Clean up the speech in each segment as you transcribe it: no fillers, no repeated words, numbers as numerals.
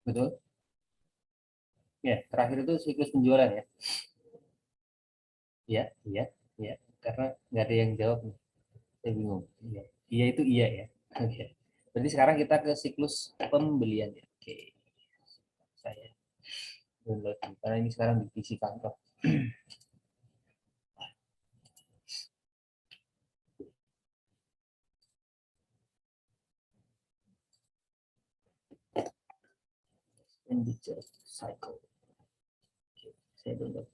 betul. Ya, terakhir itu siklus penjualan ya. Iya, iya, iya. Karena nggak ada yang jawab nih. Saya bingung. Iya, iya itu iya ya. Oke. Berarti sekarang kita ke siklus pembelian ya. Oke. Saya download karena ini sekarang di PC kantor. Expenditure cycle. Oke, saya download.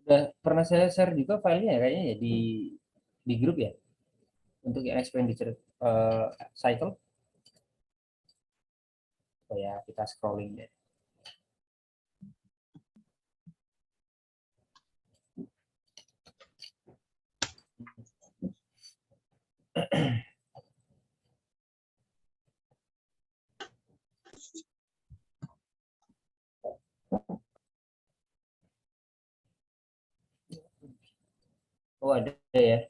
Udah pernah saya share juga filenya kayaknya ya di grup ya untuk yang expenditure cycle supaya kita scrolling ya. Oh ada ya.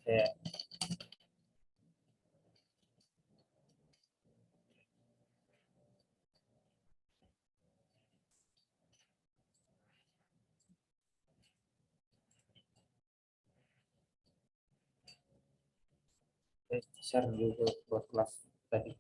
Saya share dulu buat kelas tadi.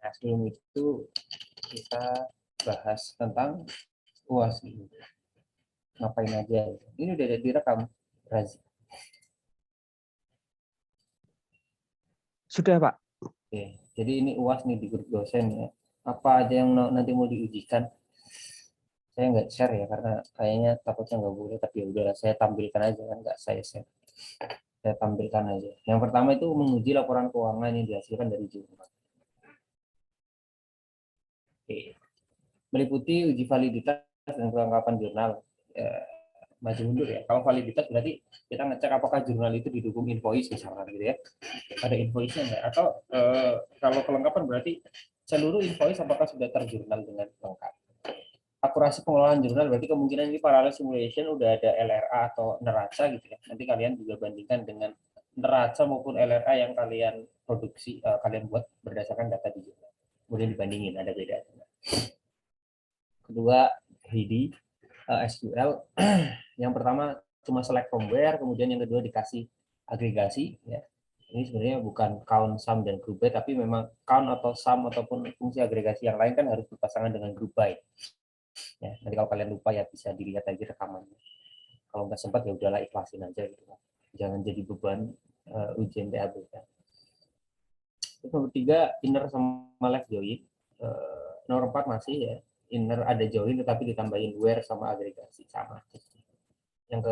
Nah, sebelum itu kita bahas tentang UAS ini. Ngapain aja. Ini udah ada direkam, Razi. Sudah, Pak. Oke. Jadi ini UAS nih di grup dosen ya. Apa aja yang nanti mau diujikan? Saya nggak share ya karena kayaknya takutnya nggak boleh. Tapi ya udahlah saya tampilkan aja kan nggak saya share. Saya tampilkan aja. Yang pertama itu menguji laporan keuangan yang dihasilkan dari jurnal. Oke. Meliputi uji validitas dan kelengkapan jurnal. Ya, maju mundur ya. Kalau validitas berarti kita ngecek apakah jurnal itu didukung invoice misalkan gitu ya. Ada invoice-nya enggak? Atau kalau kelengkapan berarti seluruh invoice apakah sudah terjurnal dengan lengkap. Akurasi pengelolaan jurnal berarti kemungkinan ini parallel simulation udah ada LRA atau neraca gitu ya. Nanti kalian juga bandingkan dengan neraca maupun LRA yang kalian produksi, kalian buat berdasarkan data di jurnal. Kemudian dibandingin ada beda. Kedua, ready SQL. Yang pertama cuma select from where, kemudian yang kedua dikasih agregasi ya. Ini sebenarnya bukan count, sum, dan group by, tapi memang count atau sum ataupun fungsi agregasi yang lain kan harus berpasangan dengan group by. Ya, nanti kalau kalian lupa ya bisa dilihat lagi rekamannya. Kalau nggak sempat ya udahlah ikhlasin aja gitu. Jangan jadi beban ujian TAB. Ya. Nomor 3 inner sama left join. Nomor 4 masih ya inner ada join tetapi ditambahin where sama agregasi sama. Yang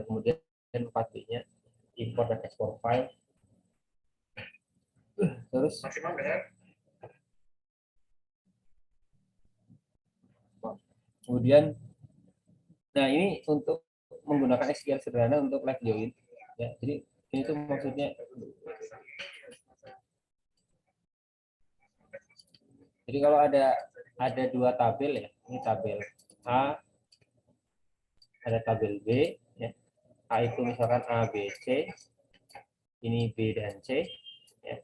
kemudian 4B-nya import dan export file. Terus kemudian nah ini untuk menggunakan SQL sederhana untuk left join ya. Jadi ini tuh maksudnya jadi kalau ada dua tabel ya, ini tabel A, ada tabel B ya. A itu misalkan A, B, C, ini B dan C ya.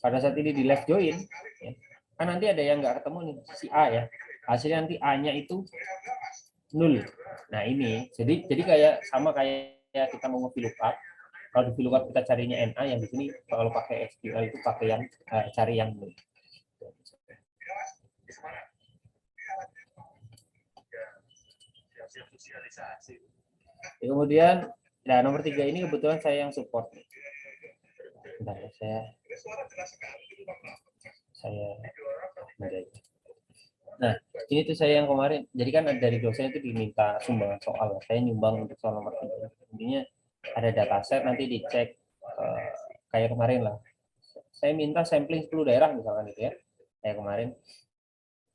Pada saat ini di left join ya, kan nanti ada yang nggak ketemu nih si A ya, hasilnya nanti A-nya itu 0. Nah ini jadi kayak sama kayak kita mau nge-VLOOKUP. Kalau di VLOOKUP kita carinya NA, yang di sini kalau pakai SQL itu pakai yang cari yang 0. Kemudian nah nomor 3 ini kebetulan saya yang support. Bentar, saya nah ini tuh saya yang kemarin jadi kan dari dosen itu diminta sumbangan soal, saya nyumbang untuk soal nomor 3. Intinya ada dataset, nanti dicek kayak kemarin lah. Saya minta sampling 10 daerah misalkan gitu ya, kayak kemarin.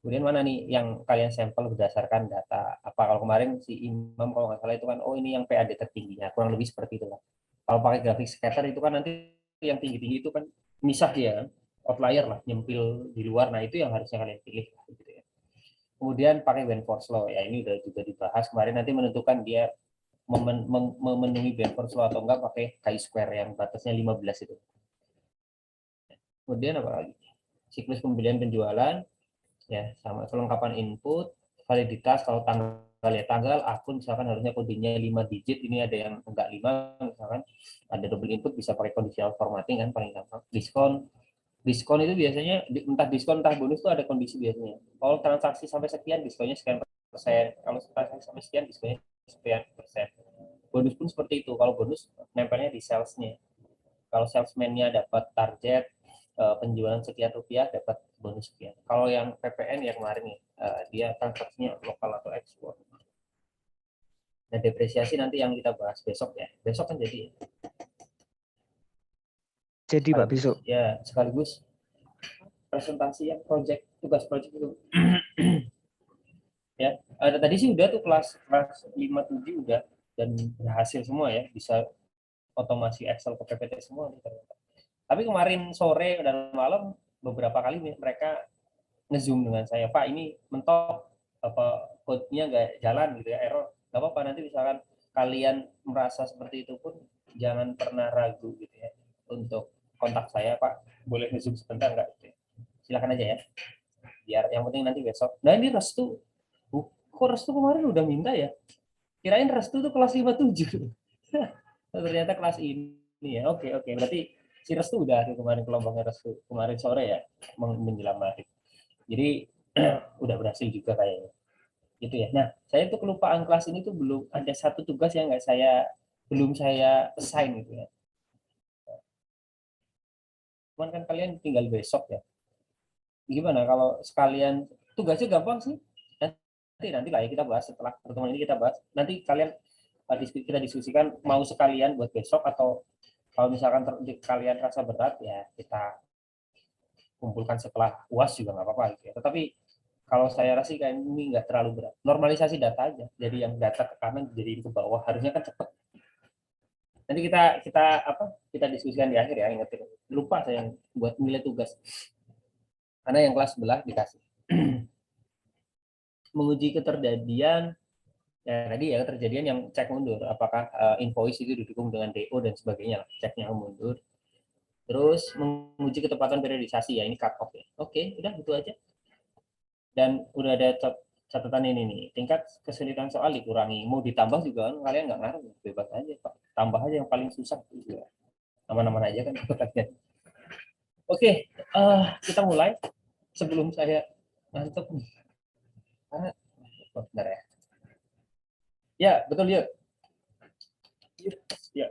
Kemudian mana nih yang kalian sampel berdasarkan data apa? Kalau kemarin si Imam kalau nggak salah itu kan, oh ini yang PAD tertingginya, kurang lebih seperti itulah. Kalau pakai grafik scatter itu kan nanti yang tinggi-tinggi itu kan misah dia kan, outlier lah, nyempil di luar. Nah itu yang harusnya kalian pilih gitu ya. Kemudian pakai Benford's Law, ya ini udah juga dibahas kemarin, nanti menentukan dia memenuhi Benford's Law atau enggak pakai chi-square yang batasnya 15 itu. Kemudian apa lagi? Siklus pembelian penjualan, ya sama kelengkapan input, validitas, kalau tanggal ya tanggal, akun misalkan harusnya kodenya 5 digit, ini ada yang enggak 5 misalkan, ada double input bisa pakai conditional formatting kan paling gampang. Diskon itu biasanya entah diskon entah bonus itu ada kondisi biasanya. Kalau transaksi sampai sekian diskonnya sekian persen, kalau transaksi sampai sekian diskonnya sekian persen. Bonus pun seperti itu, kalau bonus nempelnya di salesnya. Kalau salesman-nya dapat target penjualan sekian rupiah dapat bonus sekian. Kalau yang PPN ya kemarin nih, dia transaksinya lokal atau ekspor. Nah depresiasi nanti yang kita bahas besok ya. Besok kan jadi Pak besok. Ya sekaligus presentasi yang tugas project itu. Ya tadi sih udah tuh kelas 5-7 udah dan berhasil semua ya, bisa otomasi Excel ke PPT semua nih ternyata. Tapi kemarin sore dan malam beberapa kali nih mereka nge-zoom dengan saya, Pak ini mentok apa code-nya nggak jalan gitu ya, error. Nggak apa-apa, nanti misalkan kalian merasa seperti itu pun jangan pernah ragu gitu ya untuk kontak saya, Pak boleh nge-zoom sebentar nggak gitu ya. Silakan aja ya, biar yang penting nanti besok. Nah ini Restu, kok Restu kemarin udah minta ya, kirain Restu tuh kelas 57. Ternyata kelas ini ya. Oke, berarti si Restu udah kemarin kelompoknya Restu kemarin sore ya, menjelang maghrib. Jadi udah berhasil juga kayaknya gitu ya. Nah saya tuh kelupaan kelas ini tuh belum ada satu tugas yang belum saya assign gitu ya. Cuman kan kalian tinggal besok ya, gimana kalau sekalian, tugasnya gampang sih, nanti lah ya kita bahas setelah pertemuan ini, kita bahas nanti kalian kita diskusikan mau sekalian buat besok, atau kalau misalkan kalian rasa berat ya kita kumpulkan setelah UAS juga nggak apa-apa gitu ya. Tetapi kalau saya rasa kayak ini nggak terlalu berat. Normalisasi data aja. Jadi yang data ke kanan jadi ke bawah, harusnya kan cepat. Nanti kita diskusikan di akhir ya. Ingetin. Lupa saya yang buat nilai tugas. Karena yang kelas sebelah dikasih. Menguji keterjadian ya tadi ya, keterjadian yang cek mundur, apakah invoice itu didukung dengan DO dan sebagainya, ceknya mundur. Terus menguji ketepatan periodisasi ya, ini cut off ya. Oke, udah gitu aja. Dan udah ada catatan ini nih, tingkat kesulitan soal dikurangi, mau ditambah juga kan kalian nggak ngaruh, bebas aja Pak, tambah aja yang paling susah juga, aman-aman aja kan. Oke, kita mulai sebelum saya ngantuk nih, karena bentar ya. Ya betul ya, ya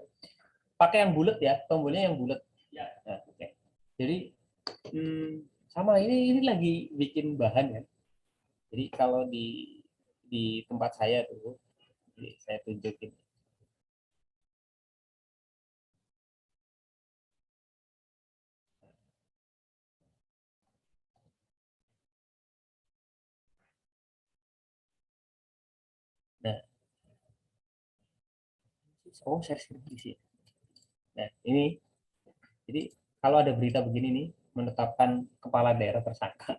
pakai yang bulat ya, tombolnya yang bulat. Nah, oke. Jadi sama ini lagi bikin bahan ya. Jadi kalau di tempat saya tuh, jadi saya tunjukin. Nah, share di sini. Nah, ini jadi kalau ada berita begini nih, menetapkan kepala daerah tersangka,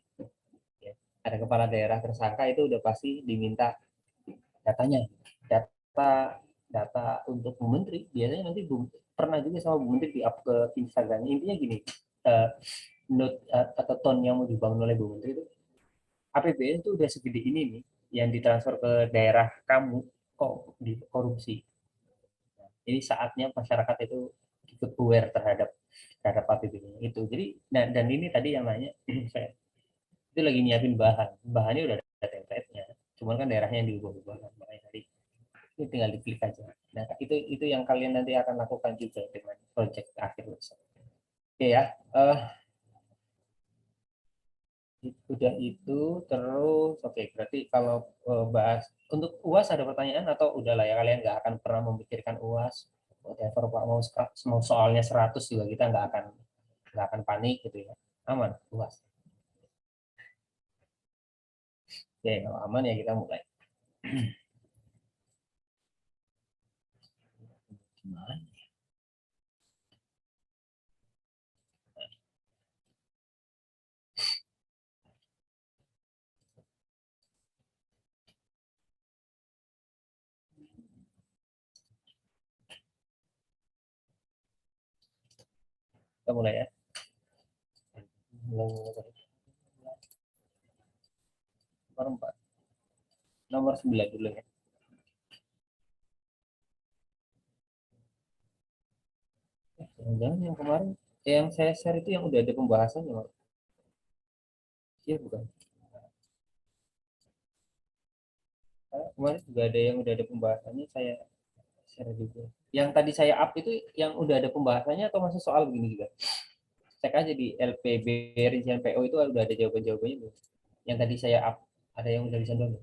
ya, ada kepala daerah tersangka itu udah pasti diminta datanya, data data untuk Bu Menteri. Biasanya nanti pernah juga sama Bu Menteri di up ke Instagram. Intinya gini, note atau tone yang mau dibangun oleh Bu Menteri itu, APBN itu udah segede ini nih, yang ditransfer ke daerah kamu kok di korupsi. Jadi saatnya masyarakat itu ikut aware terhadap APBN itu. Jadi dan ini tadi yang nanya, saya itu lagi nyiapin bahannya udah ada template-nya, cuman kan daerahnya yang diubah-ubah, makanya tadi ini tinggal diklik aja. Nah itu yang kalian nanti akan lakukan juga dengan project akhir besok. Oke ya, Udah itu terus oke, berarti kalau bahas untuk UAS ada pertanyaan atau udah lah ya, kalian nggak akan pernah memikirkan UAS, whatever Pak, mau soalnya 100 juga kita nggak akan panik gitu ya, aman UAS. Oke, kalau aman ya kita mulai. Gimana? Kita mulai ya. Nomor 4. Nomor 9 dulu ya. Jangan yang kemarin yang saya share itu yang udah ada pembahasannya, Pak. Iya bukan? Kemarin juga ada yang udah ada pembahasannya, saya share juga. Yang tadi saya up itu yang udah ada pembahasannya atau masih soal begini juga? Cek aja di LPB rincian PO itu udah ada jawaban-jawabannya belum? Yang tadi saya up, ada yang udah bisa download?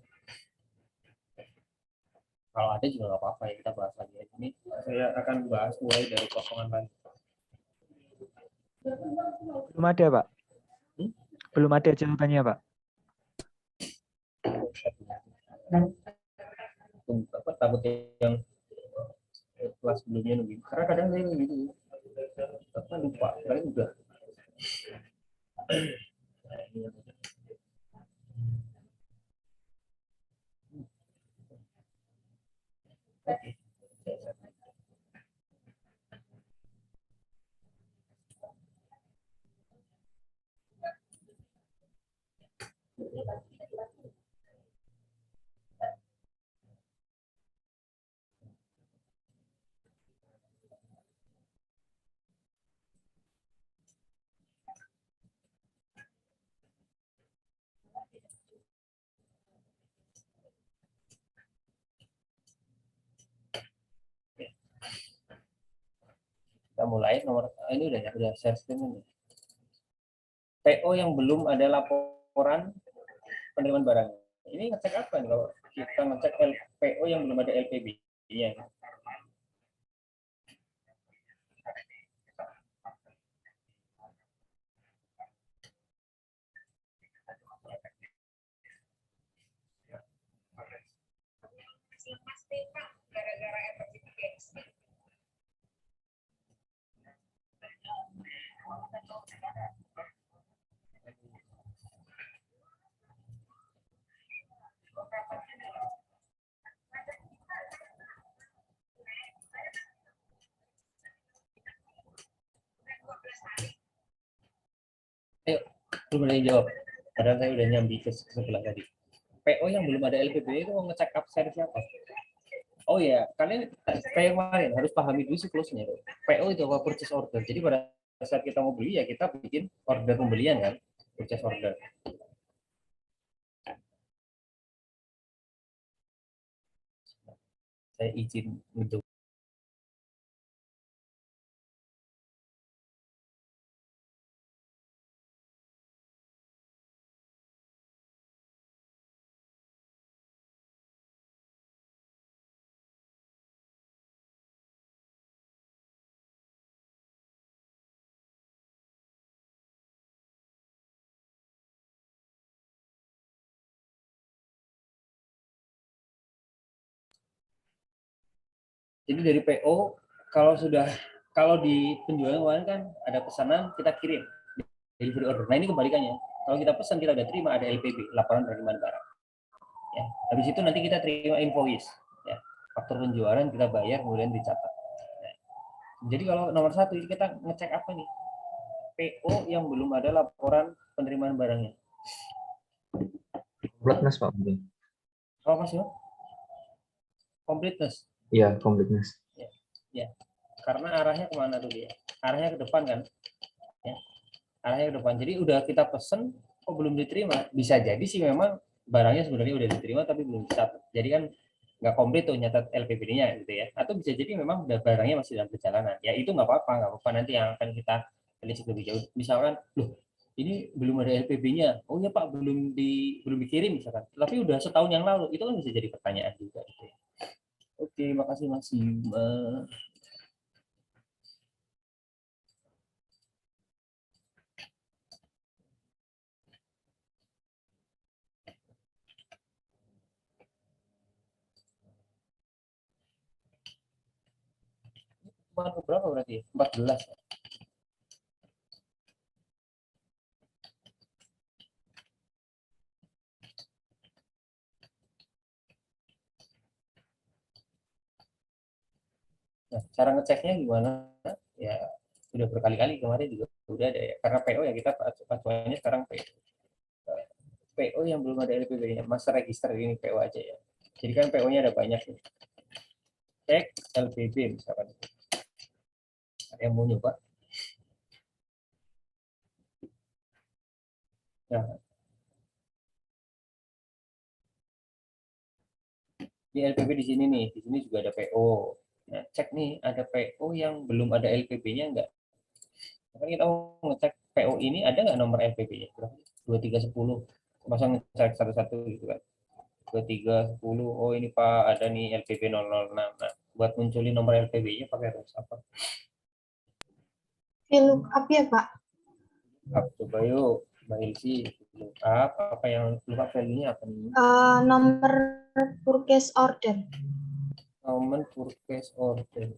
Kalau ada juga nggak apa-apa ya, kita bahas lagi. Ini saya akan bahas mulai dari kosongan lagi. Belum ada, Pak. Belum ada jawabannya, Pak. Apa takut yang kelas sebelumnya nunggu? Karena kadang saya gitu, apa lupa, kadang udah. Oke. Kita mulai nomor ini udah share screen ini. PO yang belum ada laporan penerimaan barang. Ini ngecek apa nih kalau kita ngecek PO yang belum ada LPB? Iya. Ayo, belum ada yang jawab. Padahal saya udah nyambi ke sebelah tadi. PO yang belum ada LPB itu mau ngecek upside siapa? Oh ya, kalian kayak kemarin harus pahami dulu siklusnya. PO itu apa? Purchase order. Jadi pada saat kita mau beli ya kita bikin order pembelian kan, purchase order. Saya izin untuk jadi dari PO kalau di penjualan kemarin kan ada pesanan kita kirim delivery order. Nah ini kebalikannya. Kalau kita pesan kita udah terima ada LPB, laporan penerimaan barang. Ya. Habis itu nanti kita terima invoice. Ya. Faktur penjualan kita bayar kemudian dicatat. Nah, jadi kalau nomor 1 ini kita ngecek apa nih? PO yang belum ada laporan penerimaan barangnya. Completeness, Pak. Apa Mas Yo? Completeness. Iya, completeness. Ya. Ya. Karena arahnya kemana tuh dia? Arahnya ke depan kan? Ya. Arahnya ke depan. Jadi udah kita pesen kok belum diterima. Bisa jadi sih memang barangnya sebenarnya udah diterima tapi belum dicatat. Jadi kan nggak komplit tuh nyatat LPB-nya gitu ya. Atau bisa jadi memang barangnya masih dalam perjalanan. Ya itu nggak apa-apa nanti yang akan kita telisik lebih jauh. Misalkan, loh ini belum ada LPB-nya. Oh ya Pak, belum dikirim misalkan. Tapi udah setahun yang lalu, itu kan bisa jadi pertanyaan juga. Oke, makasih Mas Bima. Berapa berarti? 14. Nah, cara ngeceknya gimana? Ya, sudah berkali-kali kemarin juga udah ada ya. Karena PO ya kita acuannya sekarang PO. PO yang belum ada LPB-nya, master register ini PO aja ya. Jadi kan PO-nya ada banyak nih. Cek LPB misalkan. Ada yang mau nyoba? Nah, di LPB di sini nih, di sini juga ada PO. Nah, cek nih, ada PO yang belum ada LPB-nya enggak? Maka kita mau ngecek PO ini ada nggak nomor LPB-nya? 2310. Masa ngecek satu-satu gitu kan? 2310, oh ini Pak, ada nih LPB 006. Nah, buat munculin nomor LPB-nya pakai rules apa? VLOOKUP ya Pak? Coba yuk, Mbak Ilsi, lookup, apa yang lookup value-nya apa nih? Nomor purchase order. Nomor purchase order.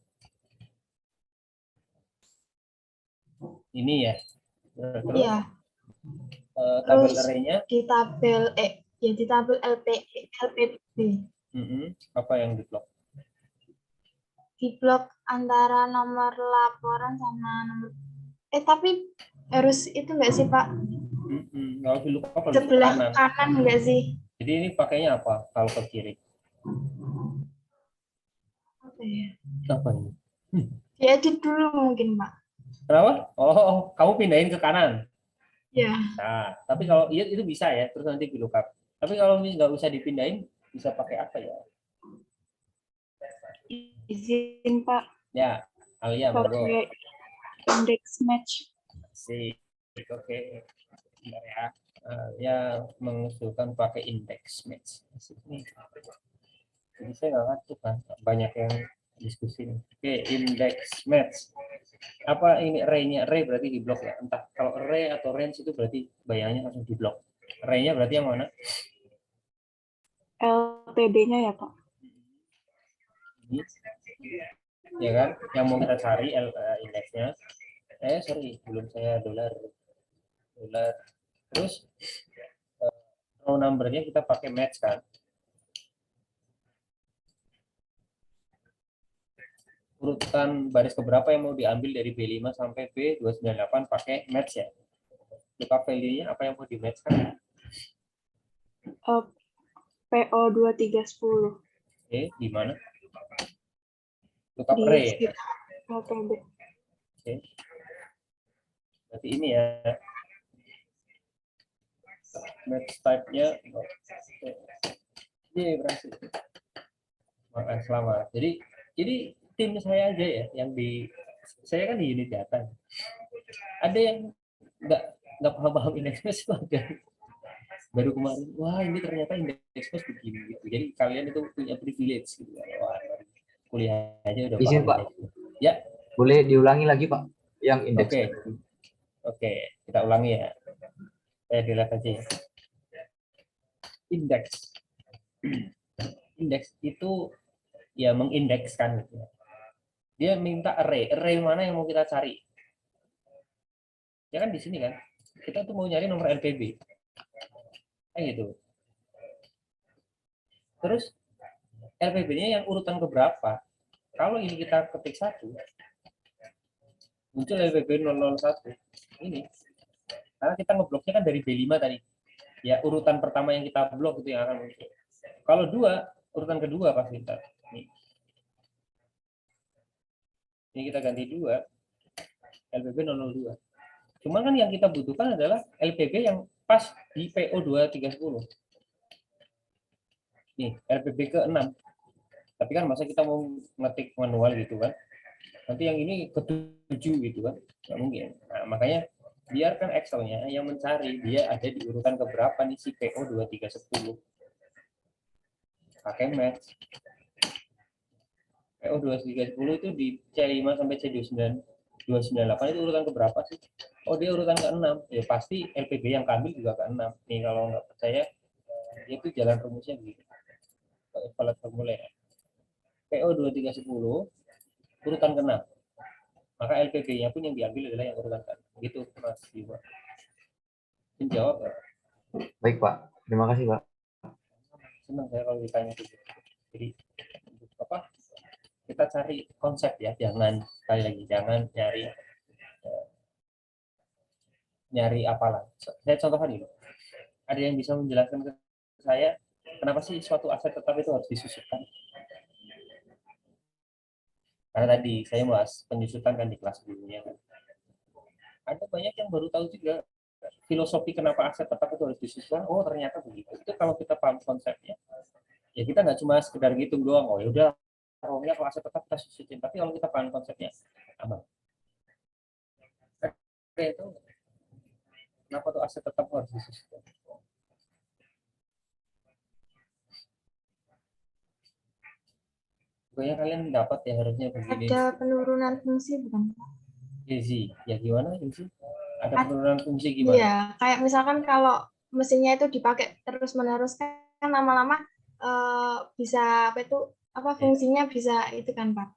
Ini ya. Terus Iya. tabel Terus array-nya di tabel LPB. Apa yang di blok? Di blok antara nomor laporan sama nomor tapi harus itu enggak sih Pak? Kalau di lookup harus ke Sebelah kanan. kanan enggak sih? Jadi ini pakainya apa kalau ke kiri? Apa ya? Apa ini? Diedit dulu mungkin Pak. Kenapa? Oh, kamu pindahin ke kanan. Ya. Nah, tapi kalau iya itu bisa ya, terus nanti di lookup. Tapi kalau ini nggak usah dipindahin, bisa pakai apa ya? Izin Pak. Ya, Alia, monggo. Pakai index match. Oke. Bentar ya. Ya mengusulkan pakai index match. Jadi saya nggak ngerti kan, banyak yang diskusi. Oke, index match. Apa ini array-nya? Array berarti di blok ya. Entah kalau array atau range itu berarti bayangnya langsung di blok. Array-nya berarti yang mana? LPB-nya ya Pak. Ini. Ya kan? Yang mau kita cari indeksnya. Sorry, belum saya dolar. Terus row number-nya kita pakai match kan. Urutan baris keberapa yang mau diambil dari B5 sampai B298 pakai match ya. Lookup value-nya apa yang mau di match kan? PO 2310. Oke, di mana? Lookup Di array. LPB. Oke. Berarti ini ya. Match type-nya. Berhasil. Makasih selamat. Jadi tim saya aja ya yang saya kan di unit data. Ada yang nggak paham index match itu ada. Baru kemarin, wah ini ternyata index match begini gitu. Jadi kalian itu punya privilege gitu. Wah, kuliah aja udah izin paham. Pak. Ya. Boleh diulangi lagi Pak yang indeks. Oke, kita ulangi ya. Saya dilihat aja ya. Indeks itu ya mengindekskan gitu ya. Dia minta array mana yang mau kita cari? Ya kan di sini kan, kita tuh mau nyari nomor LPB, kayak gitu. Terus LPB-nya yang urutan keberapa? Kalau ini kita ketik 1, muncul LPB 001 ini, karena kita ngebloknya kan dari B5 tadi. Ya urutan pertama yang kita blok itu yang akan muncul. Kalau 2, urutan kedua pasti kita. Ini kita ganti 2, LPB 002. Cuman kan yang kita butuhkan adalah LPB yang pas di PO 2310. Nih, LPB ke-6. Tapi kan masa kita mau ngetik manual gitu kan. Nanti yang ini ke-7 gitu kan. Nggak mungkin. Nah, makanya biarkan Excel-nya yang mencari dia ada di urutan keberapa nih si PO 2310. Pakai match. PO 2310 itu di C5 sampai C29 298 itu urutan keberapa sih? Oh, dia urutan ke-6. Ya pasti LPB yang kami juga ke-6. Nih kalau nggak percaya, dia itu jalan rumusnya begitu. Kalau formula ya. PO 2310 urutan ke-6. Maka LPB-nya pun yang diambil adalah yang urutan ke-6. Gitu Mas Bima. Menjawab. Baik Pak, terima kasih Pak. Senang saya kalau ditanya gitu. Jadi apa? Kita cari konsep ya, jangan sekali lagi jangan nyari apalah. Saya contohkan ini. Ada yang bisa menjelaskan ke saya kenapa sih suatu aset tetap itu harus disusutkan? Karena tadi saya bahas penyusutan kan di kelas dulunya kan. Ada banyak yang baru tahu juga filosofi kenapa aset tetap itu harus disusutkan. Oh ternyata begitu. Itu kalau kita paham konsepnya, ya kita nggak cuma sekedar ngitung doang. Oh ya udah, rohnya kalau aset tetap kita susutin. Tapi kalau kita paham konsepnya, aman. Oke, itu kenapa tuh aset tetap harus disusutkan? Pokoknya kalian dapat ya harusnya begini. Ada penurunan fungsi bukan? Gizi, ya gimana Gizi? Ada Ad- penurunan fungsi gimana? Iya, kayak misalkan kalau mesinnya itu dipakai terus-menerus kan lama-lama bisa apa itu apa fungsinya bisa itu kan Pak.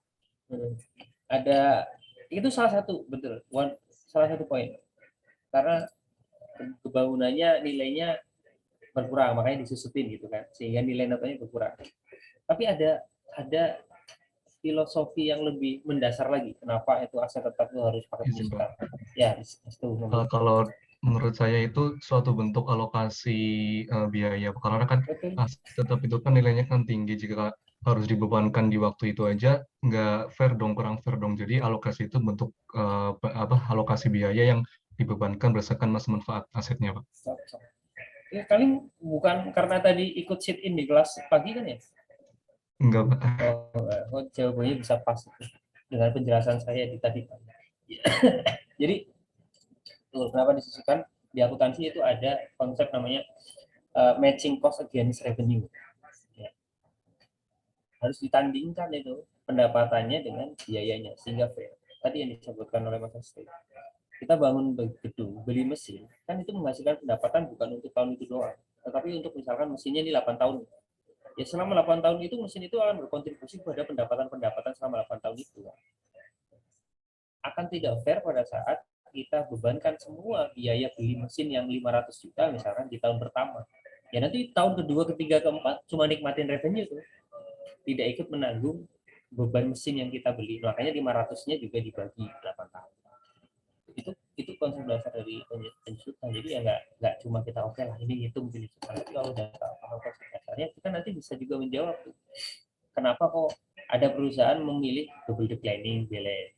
Ada itu salah satu betul, salah satu poin. Karena kebangunannya nilainya berkurang, makanya disusutin gitu kan, sehingga nilai notanya berkurang. Tapi ada filosofi yang lebih mendasar lagi, kenapa itu aset tetap itu harus pakai Izin, penyusutan. Pak. Ya, itu. Kalau menurut saya itu suatu bentuk alokasi biaya. Karena kan Betul. tetap itu kan nilainya kan tinggi. Jika harus dibebankan di waktu itu aja, nggak fair dong, kurang fair dong. Jadi alokasi itu bentuk alokasi biaya yang dibebankan berdasarkan mas manfaat asetnya, Pak. Ya, kalian bukan karena tadi ikut sit in di kelas pagi kan ya? Enggak, Pak. Oh, jawabannya bisa pas dengan penjelasan saya di tadi. Jadi kenapa disisihkan di akuntansi itu ada konsep namanya matching cost against revenue. Ya. Harus ditandingkan itu pendapatannya dengan biayanya sehingga fair. Tadi yang disebutkan oleh Mas Asti. Kita bangun gedung, beli mesin, kan itu menghasilkan pendapatan bukan untuk tahun itu doang, tetapi untuk misalkan mesinnya ini 8 tahun. Ya selama 8 tahun itu mesin itu akan berkontribusi pada pendapatan-pendapatan selama 8 tahun itu. Akan tidak fair pada saat kita bebankan semua biaya beli mesin yang 500 juta misalkan di tahun pertama. Ya nanti tahun kedua, ketiga, keempat cuma nikmatin revenue tuh. Tidak ikut menanggung beban mesin yang kita beli. Makanya 500-nya juga dibagi 8 tahun. Itu konsep dasar dari penyusutan. Jadi ya nggak cuma kita oke lah ini ngitung penyusutan. Tapi kalau udah tahu konsep dasarnya, kita nanti bisa juga menjawab tuh. Kenapa kok ada perusahaan memilih double declining balance?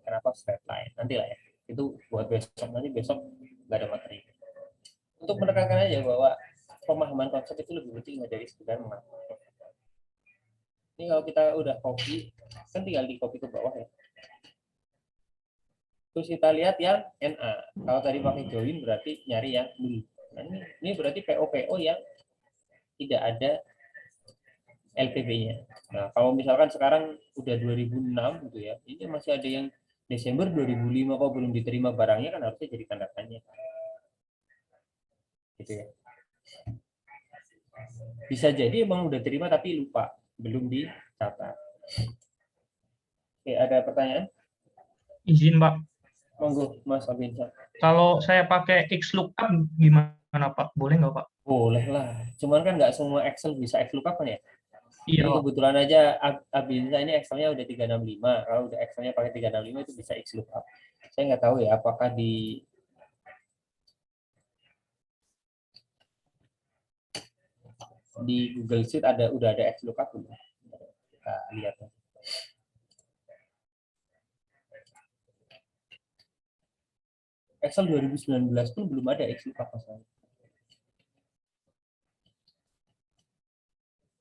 Kenapa straight line? Nanti lah ya. Itu buat besok, nanti besok nggak ada materi. Untuk menekankan aja bahwa pemahaman konsep itu lebih penting dari sekedar memahami. Ini kalau kita udah copy, kan tinggal di copy ke bawah ya. Terus kita lihat yang NA. Kalau tadi pakai join berarti nyari yang nul. Nah, ini berarti PO yang tidak ada LPB-nya. Nah, kalau misalkan sekarang udah 2006 gitu ya, ini masih ada yang Desember 2005 kok belum diterima barangnya, kan harusnya jadi tanda tanya. Gitu ya. Bisa jadi emang udah terima tapi lupa, belum dicatat. Oke, ada pertanyaan? Izin, Pak. Monggo, Mas Abinsa. Kalau saya pakai XLOOKUP gimana, Pak? Boleh nggak, Pak? Boleh lah. Cuman kan nggak semua Excel bisa XLOOKUP kan ya? Iya, Jadi Pak. kebetulan aja Abinsa ini Excelnya udah 365. Kalau udah Excelnya pakai 365 itu bisa XLOOKUP. Saya nggak tahu ya apakah di Google Sheet udah ada XLOOKUP belum? Kita lihat. Excel 2019 pun belum ada XLOOKUP masalahnya.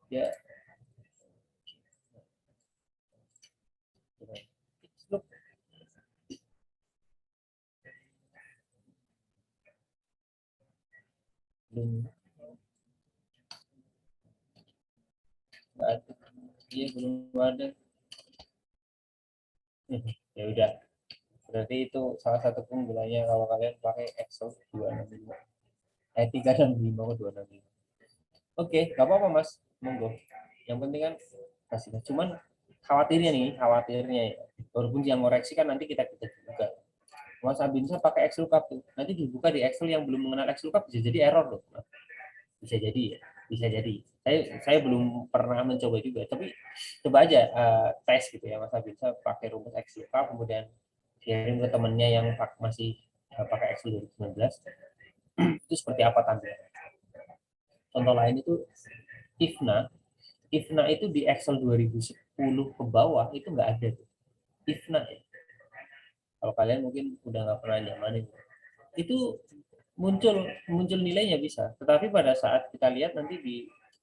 Ya. belum nggak ada. Iya, belum ada. Ya udah, berarti itu salah satu keunggulannya kalau kalian pakai Excel 265. 365 atau 265. Oke, nggak apa-apa Mas, monggo. Yang penting kan hasilnya. Cuman khawatirnya ya, walaupun yang ngoreksi kan nanti kita juga. Mas Abinsa pakai Excel lookup tuh. Nanti dibuka di Excel yang belum mengenal Excel lookup bisa jadi error loh. Bisa jadi ya, bisa jadi. Saya belum pernah mencoba juga, tapi coba aja tes gitu ya Mas Abinsa pakai rumus Excel lookup, kemudian kirim ke temennya yang masih pakai Excel 2019. Itu seperti apa tampilannya. Contoh lain itu IFNA itu di Excel 2010 ke bawah itu nggak ada tuh. IFNA ya. Kalau kalian mungkin udah nggak pernah nyamanin, itu muncul nilainya bisa, tetapi pada saat kita lihat nanti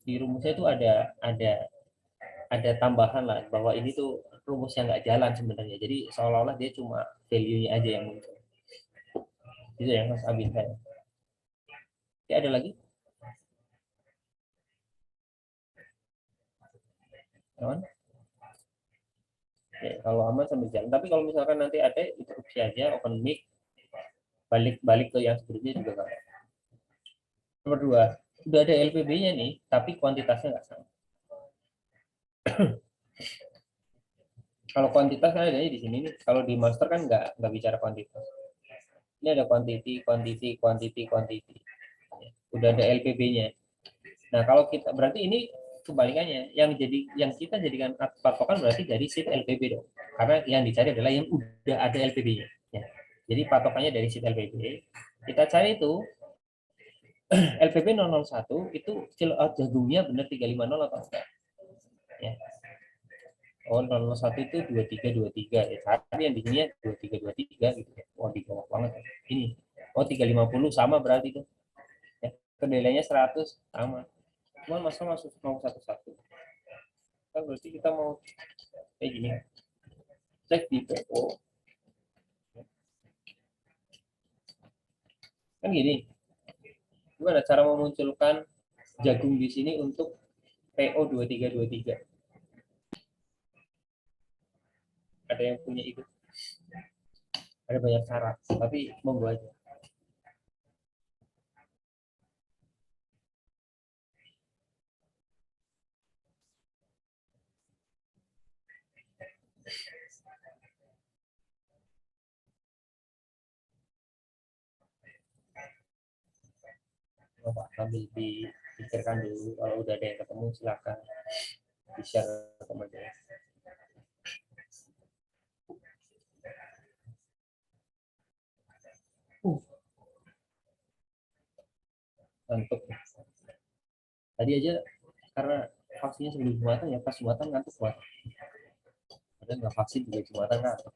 di rumusnya itu ada tambahan lah bahwa ini tuh rumus yang nggak jalan sebenarnya. Jadi seolah-olah dia cuma value-nya aja yang muncul. Itu ya Mas Abin saya. Ya, ada lagi? Aman? Oke, kalau aman sambil jalan. Tapi kalau misalkan nanti ada, interupsi aja, open mic, balik ke yang sebelumnya juga nggak apa. Nomor 2, sudah ada LPB-nya nih, tapi kuantitasnya nggak sama. Kalau kuantitas kan adanya di sini nih. Kalau di master kan nggak bicara kuantitas. Ini ada quantity. Udah ada LPB-nya. Nah, kalau kita berarti ini kebalikannya. Yang kita jadikan patokan berarti dari sheet LPB dong. Karena yang dicari adalah yang udah ada LPB-nya. Ya. Jadi patokannya dari sheet LPB. Kita cari itu LPB 001 itu fill out jagungnya benar 350 atau enggak? Ya. Oh, 001 itu 2323 ya. Tapi yang di sini 2323 gitu ya. Wah, di bawah banget. Ini. Oh, 350 sama berarti itu. Ya. Kedelainya 100 sama. Cuma masuk mau satu-satu. Kan berarti kita mau kayak gini. Cek di PO. Kan gini. Gimana cara memunculkan jagung di sini untuk PO 2323? Ada yang punya itu? Ada banyak cara, tapi monggo aja. Coba sambil dipikirkan dulu, kalau udah ada yang ketemu silakan di-share ke teman-teman. Ngantuk. Tadi aja karena vaksinnya sebelum Jumatan ya, pas Jumatan ngantuk banget. Padahal nggak vaksin juga Jumatan ngantuk.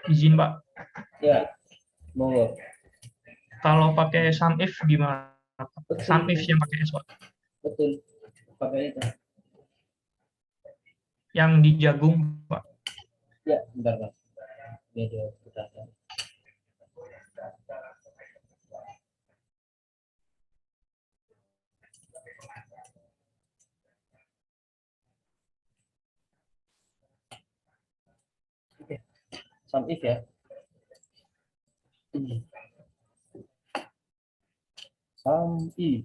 Izin Pak, Ya, monggo. kalau pakai SUMIF gimana? Betul. SUMIF yang pakai S, Pak. Betul. Pakai itu. Yang di jagung, Pak. Ya, bentar Mas. Ini ada pertanyaan. Oke. SUMIF ya. SUMIF.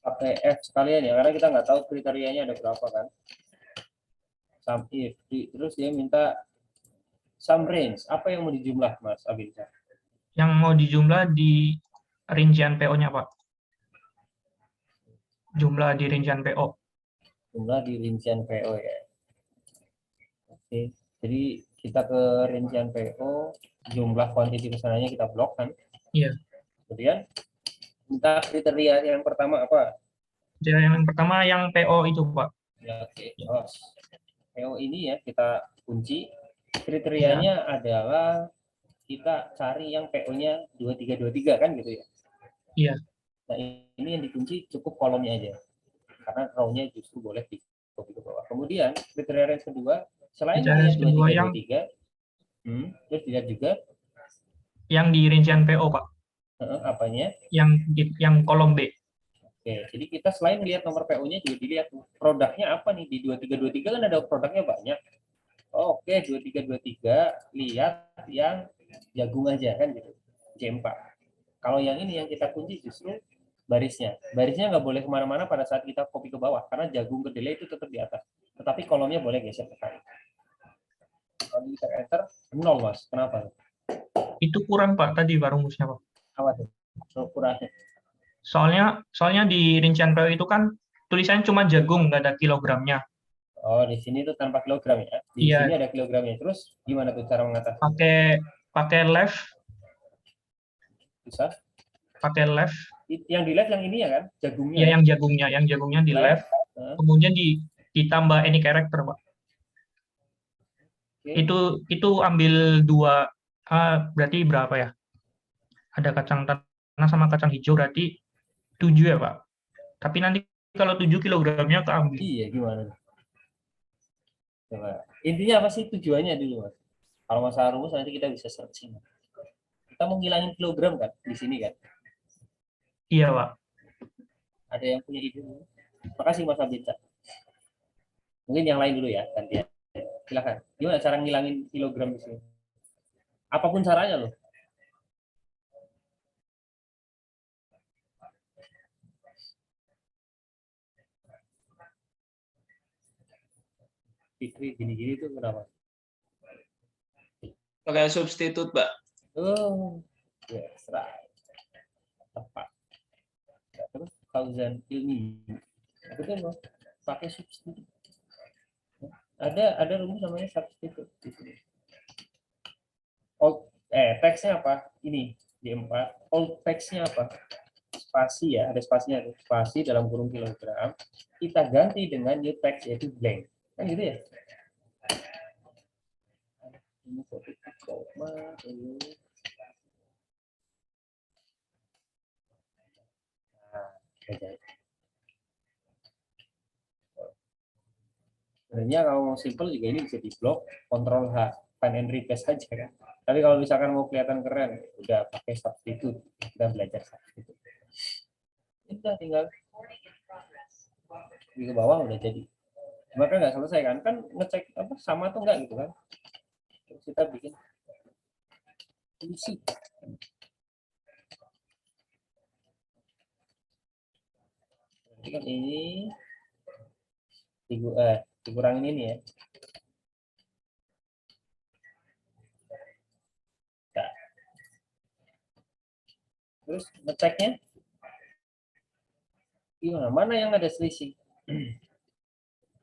Pakai F sekalian ya, karena kita nggak tahu kriterianya ada berapa kan. SUMIF. Terus dia minta sum range. Apa yang mau dijumlah Mas Abinsa? Yang mau dijumlah di rincian PO-nya, Pak. Jumlah di rincian PO. Jumlah di rincian PO ya. Oke, jadi kita ke rincian PO, jumlah kuantiti pesanannya kita blok kan. Iya. Kemudian minta kriteria yang pertama apa? Jadi yang pertama yang PO itu, Pak. Ya, oke. PO ini ya kita kunci. Kriterianya adalah kita cari yang PO-nya 2323 kan gitu ya. Iya. Nah, ini yang dikunci cukup kolomnya aja. Karena row-nya justru boleh di copy ke bawah. Kemudian kriteria yang kedua, selain Kriteria melihat kedua yang 2323, terus dilihat juga yang di rincian PO, Pak. apanya? Yang kolom B. Oke, jadi kita selain lihat nomor PO-nya juga dilihat produknya apa nih di 2323 kan ada produknya banyak. Oke, 2323 lihat yang jagung aja kan gitu. J4. Kalau yang ini yang kita kunci justru barisnya. Barisnya nggak boleh kemana-mana pada saat kita copy ke bawah karena jagung kedelai itu tetap di atas. Tetapi kolomnya boleh geser ke kanan. Kalau kita enter 0 mas, kenapa? Itu kurang, Pak, tadi Pak rumusnya, Pak. Apa tuh? Kurangnya. Soalnya di rincian PO itu kan tulisannya cuma jagung, nggak ada kilogramnya. Oh, di sini tuh tanpa kilogram ya. Di Iya. sini ada kilogramnya. Terus gimana tuh cara mengatasi? Pakai left. Bisa? Pakai left. Yang di left yang ini ya kan? Jagungnya. Ya, yang jagungnya di left. Kemudian ditambah any character, Pak. Oke. Itu ambil 2, berarti berapa ya? Ada kacang tanah sama kacang hijau, berarti 7 ya, Pak. Tapi nanti kalau 7 kilogramnya keambil. Iya, gimana? Coba. Intinya apa sih tujuannya dulu, Mas? Kalau masalah rumus nanti kita bisa searching. Kita mau ngilangin kilogram kan di sini kan? Iya, Pak. Ada yang punya ide? Makasih Mas Abita. Mungkin yang lain dulu ya, gantian. Silakan. Gimana cara ngilangin kilogram di sini? Apapun caranya loh. Fikri gini-gini tuh kenapa? Pakai substitut, Pak. Oh, yes, right. Tepat. Terus thousand ilmi. Betul loh. Pakai substitut. Ada rumus namanya substitut di sini. Teksnya apa? Ini D4. Old teksnya apa? Spasi ya, ada spasinya. Spasi dalam kurung kilogram. Kita ganti dengan new text yaitu blank. Kan gitu ya? Ini foto koma ini. Nah, sebenarnya kalau mau simple juga ini bisa di blok, Ctrl H, find and replace saja kan. Tapi kalau misalkan mau kelihatan keren, udah pakai substitute, kita belajar substitute. Udah tinggal di ke bawah udah jadi. Cuma kan nggak selesai kan ngecek apa sama atau enggak gitu kan. Terus kita bikin isi. Jadi kan ini dikurangin ini ya. Nah. Terus ngeceknya gimana? Mana yang ada selisih?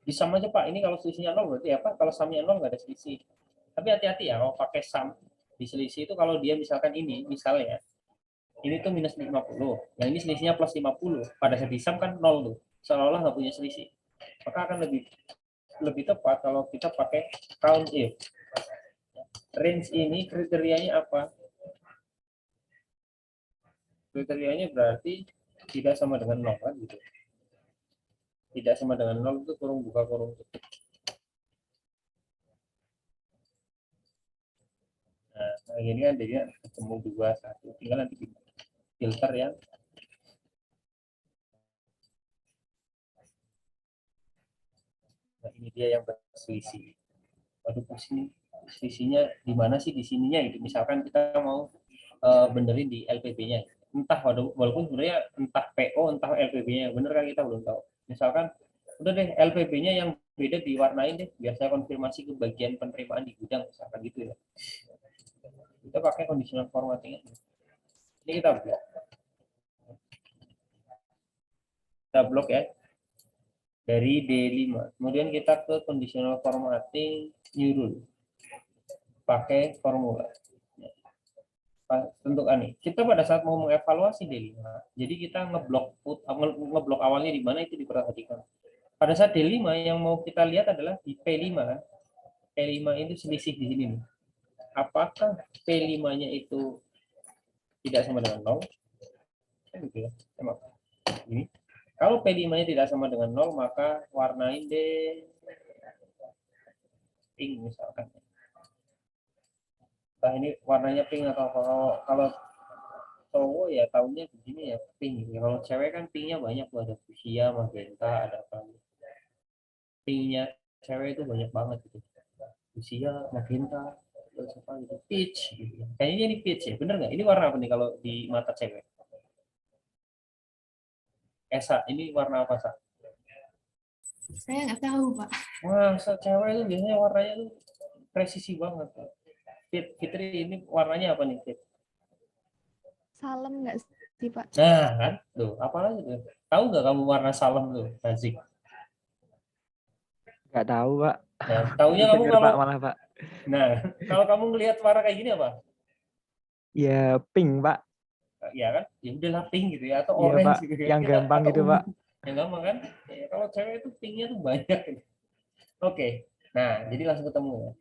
Bisa aja Pak, ini kalau selisihnya 0 berarti apa? Kalau samnya 0 nggak ada selisih. Tapi hati-hati ya, kalau pakai sum di selisih itu kalau dia misalkan ini, misalnya ini tuh minus 50, yang ini selisihnya plus 50, pada saat di sum kan 0 tuh, seolah-olah nggak punya selisih. Maka akan lebih tepat kalau kita pakai count if. Range ini kriterianya apa? Kriterianya berarti tidak sama dengan 0 kan gitu. Tidak sama dengan 0 itu kurung buka kurung tutup. Nah, ini kan dia ketemu 2, 1. Tinggal nanti filter ya. Nah, ini dia yang berselisih. Waduh, selisihnya di mana sih di sininya gitu. Misalkan kita mau benerin di LPB-nya. Entah walaupun sebenarnya entah PO entah LPB-nya bener kan kita belum tahu. Misalkan udah deh LPB-nya yang beda diwarnain deh biar saya konfirmasi ke bagian penerimaan di gudang misalkan gitu ya. Kita pakai conditional formatting. Ini kita blok. kita blok ya dari D5. Kemudian kita ke conditional formatting new rule pakai formula. Tentukan nih, kita pada saat mau mengevaluasi D5, jadi kita ngeblok awalnya di mana itu diperhatikan. Pada saat D5 yang mau kita lihat adalah di P5 kan. P5 itu selisih di sini nih. Apakah P5-nya itu tidak sama dengan 0? Kan gitu ya. Sama. Ini. Kalau P5-nya tidak sama dengan 0, maka warnain deh pink misalkan. Nah, ini warnanya pink atau kalau cowok ya tahunya begini ya pink. Kalau cewek kan pinknya banyak tuh, ada fuchsia, magenta, ada apa. Pinknya cewek itu banyak banget gitu. Fuchsia, magenta, terus apa gitu, peach gitu. Kayaknya ini peach ya, bener nggak? Ini warna apa nih kalau di mata cewek? Esa, ini warna apa, Sa? Saya nggak tahu, Pak. Wah, cewek itu biasanya warnanya tuh presisi banget. Fitri, ini warnanya apa nih, Fit? Salem nggak sih, Pak? Nah, kan? Tuh, apa lagi tuh? Tahu nggak kamu warna salem tuh, Nazik? Nggak tahu, Pak. Nah, taunya kamu Denger, kalau Pak, malah, Pak. Nah, kalau kamu ngelihat warna kayak gini apa? Ya, pink, Pak. Ya kan? Ya udahlah pink gitu ya, atau Iya, orange Pak. gitu ya. Yang gampang atau gitu, ungu. Pak. Yang gampang kan? Ya, kalau cewek itu pinknya tuh banyak. Oke. Nah, jadi langsung ketemu ya.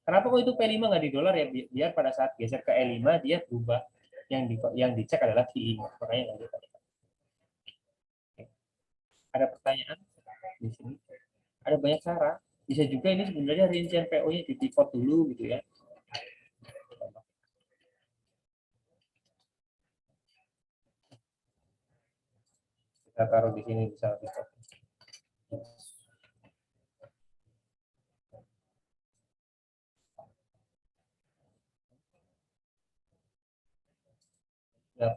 Kenapa kok itu P5 nggak di dolar ya? Biar pada saat geser ke E5 dia berubah. Yang dicek adalah V5. Makanya nggak dikatakan. Ada pertanyaan di sini? Ada banyak cara. Bisa juga ini sebenarnya rincian PO-nya di pivot dulu gitu ya. Kita taruh di sini bisa pivot. Ya, nah,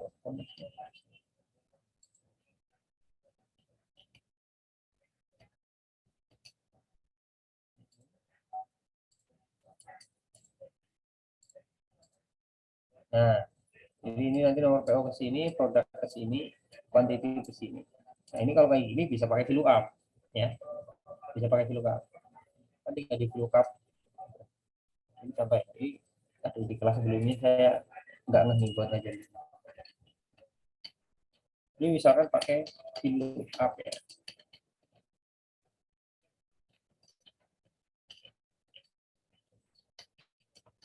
jadi ini nanti nomor PO ke sini, produk ke sini, quantity ke sini. Nah, ini kalau kayak gini bisa pakai VLOOKUP ya. Bisa pakai VLOOKUP. Nanti nggak di VLOOKUP. Ini sampai di kelas sebelumnya saya nggak ngerti buat aja. Ini misalkan pakai VLOOKUP ya.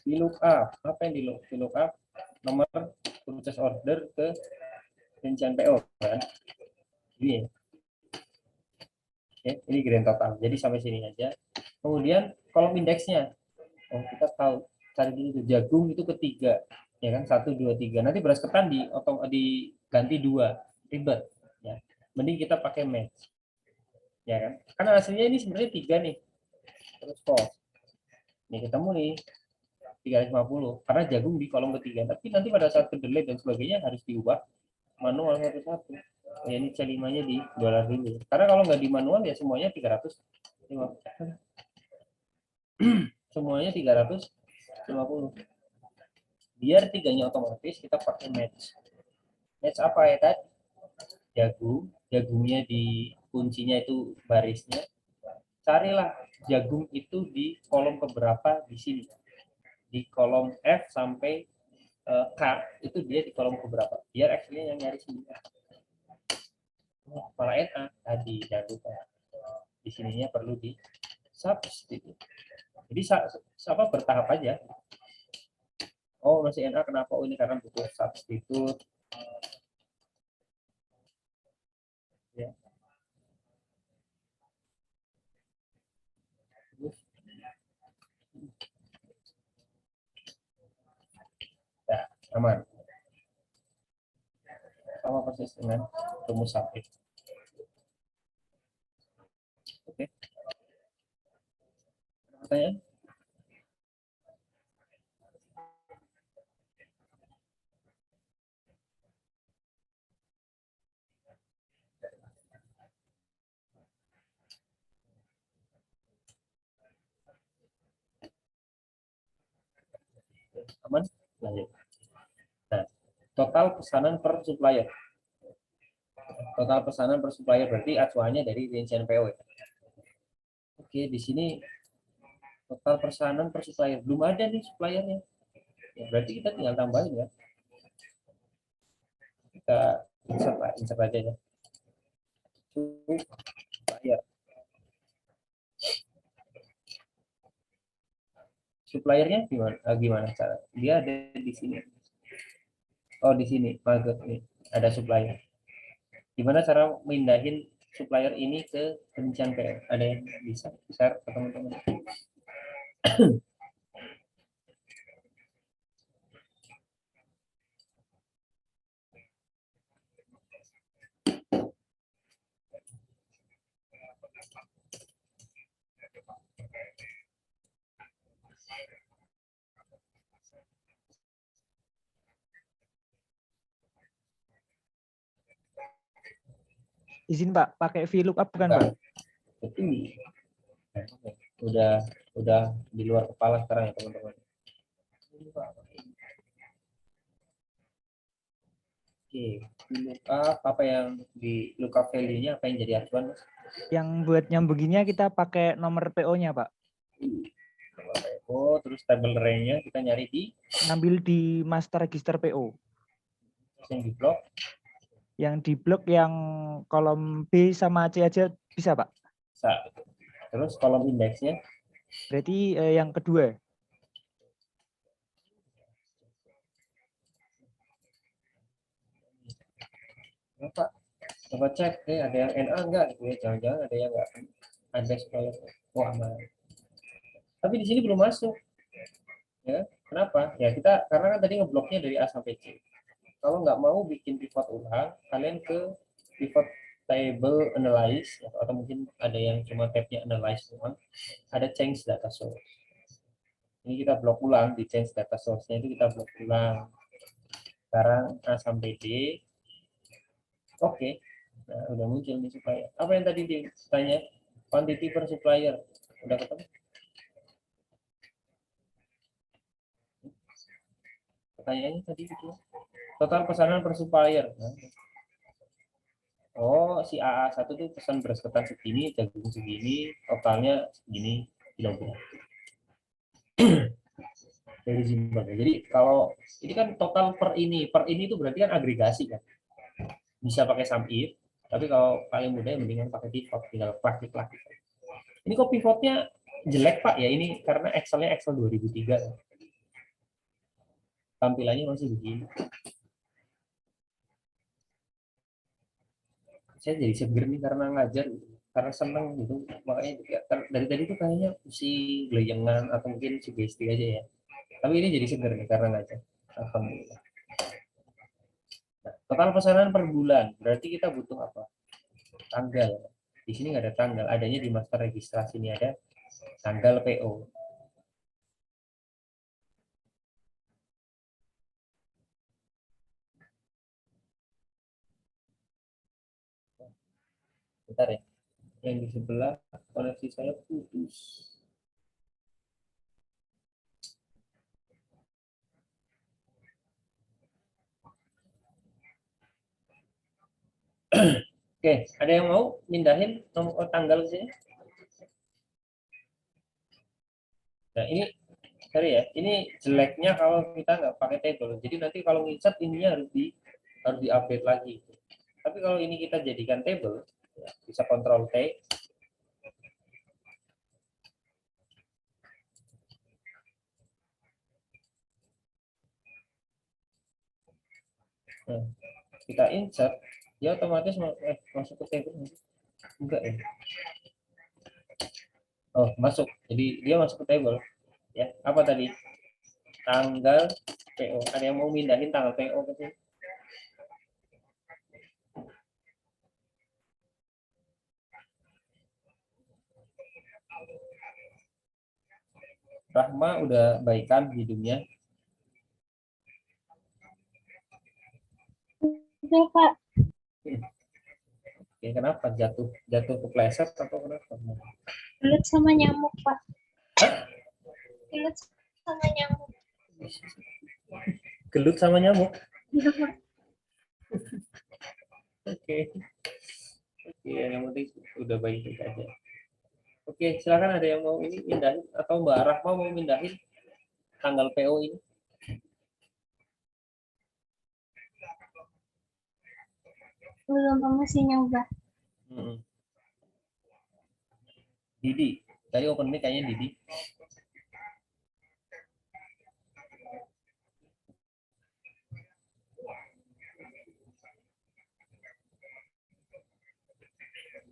VLOOKUP, apa yang di VLOOKUP? Nomor purchase order ke rincian PO kan. Ini ya, ini grand total. Jadi sampai sini aja. Kemudian kolom indeksnya. Oh, kita tahu cari dulu jagung itu ketiga. Ya kan 1 2 3. Nanti beras ketan diganti 2. Ribet ya. Mending kita pakai match. Ya kan? Karena hasilnya ini sebenarnya 3 nih. Terus cost. Ini ketemu nih 350 karena jagung di kolom ketiga. Tapi nanti pada saat kedelai dan sebagainya harus diubah manual satu-satu. Ya, ini C5-nya di dolar dulu. Karena kalau nggak di manual ya semuanya 350. Semuanya 350. Biar tiganya otomatis kita pakai match. Match apa ya tadi? Jagungnya di kuncinya itu barisnya. Carilah jagung itu di kolom keberapa di sini. Di kolom F sampai K itu dia di kolom keberapa. Biar X-nya yang nyari sini. Malah NA tadi jangan lupa. Di sininya perlu di substitute. Jadi apa bertahap aja. Oh masih NA kenapa? Oh ini karena butuh substitute. Ya. Ya, aman. Sama persis dengan rumus sampai. Oke. Pertanyaan? Aman? Lanjut. Nah, total pesanan per supplier. Total pesanan per supplier berarti acuannya dari rincian PO ya. Oke, di sini total pesanan per supplier belum ada nih suppliernya. Ya, berarti kita tinggal tambahin ya. Kita insert aja ya. Supplier. Suppliernya gimana cara? Dia ada di sini. Oh, di sini market nih ada supplier. Gimana cara mindahin supplier ini ke rincian PO? Ada yang bisa share ke teman-teman? Izin Pak, pakai VLOOKUP bukan Pak? Betul. Udah di luar kepala sekarang ya teman-teman. Oke, lookup apa yang di lookup value-nya apa yang jadi acuan Mas? Yang buat nyambunginnya kita pakai nomor PO-nya Pak. Nomor PO, terus table array-nya kita nyari di Ngambil di master register PO. yang di blok. Yang di blok yang kolom B sama C aja bisa Pak? Bisa. Terus kolom indeksnya Berarti yang kedua. Pak, coba cek ada yang NA enggak gitu ya, jangan-jangan ada yang enggak ada supplier. Oh, aman. Tapi di sini belum masuk. Ya, kenapa? Ya kita karena kan tadi ngebloknya dari A sampai C. Kalau nggak mau bikin pivot ulang, kalian ke pivot table analyze atau mungkin ada yang cuma tabnya analyze doang. Ada change data source. Ini kita blok ulang di change data source-nya itu kita blok ulang. Sekarang A sampai D. Oke. Nah, udah muncul nih supplier. Apa yang tadi ditanya? Quantity per supplier. Udah ketemu? Pertanyaannya tadi gitu. Total pesanan per supplier. Nah. Oh, si AA1 tuh pesan beras ketan segini, jagung segini, totalnya segini kilogram. Dari Zimbabwe. Jadi kalau ini kan total per ini itu berarti kan agregasi kan. Bisa pakai sum if, tapi kalau paling mudah mendingan pakai pivot, tinggal klik lagi. Ini kok pivotnya jelek Pak ya, ini karena Excelnya Excel 2003. Tampilannya masih begini. Saya jadi seger nih karena ngajar gitu. Karena seneng gitu, makanya dari tadi tuh kayaknya si geleyengan atau mungkin sugesti aja ya. Tapi ini jadi seger nih karena ngajar. Alhamdulillah. Nah, total pesanan per bulan, berarti kita butuh apa? Tanggal. Di sini nggak ada tanggal, adanya di master registrasi ini ada tanggal PO. Bentar ya, yang di sebelah koneksi saya putus. Oke, ada yang mau mindahin nomor tanggal sini? Nah ini, sorry ya, ini jeleknya kalau kita nggak pakai table. Jadi nanti kalau insert ininya harus di-update lagi. Tapi kalau ini kita jadikan table, ya, bisa Ctrl T. Nah, kita insert, dia otomatis masuk ke table. Enggak ya? Oh, masuk. Jadi dia masuk ke table. Ya, apa tadi? Tanggal PO. Ada yang mau mindahin tanggal PO ke sini? Rahma udah baikan hidungnya. Oke, Pak. Oke, kenapa jatuh kepleset atau kenapa? Gelut sama nyamuk, Pak. Gelut sama nyamuk. Gelut sama nyamuk. Iya, Pak. Oke. Oke, yang penting udah baik-baik aja. Oke, silakan ada yang mau ini mindahin atau Mbak Rahma mau mindahin tanggal PO ini. Belum promosinya ubah. Didi, tadi open mic kayaknya Didi.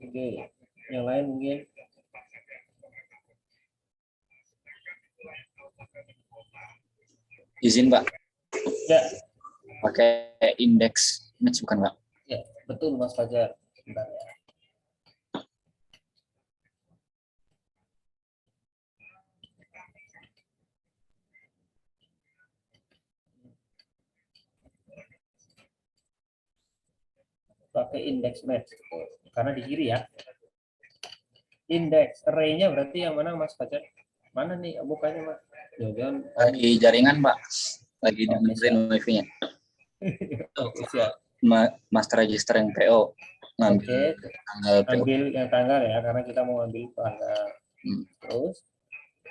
Oke, yang lain mungkin. Izin Pak, Ya, pakai indeks match bukan Pak? ya betul Mas Fajar. Sebentar ya. Pakai indeks match karena di kiri ya. Indeks array-nya berarti yang mana Mas Fajar? Mana nih bukannya Mas? Jangan Lagi jaringan Pak, lagi Oke, dengerin wifi-nya. Oke, siap. Master register yang PO, ngambil Oke, tanggal PO. ambil yang tanggal ya karena kita mau ambil tanggal.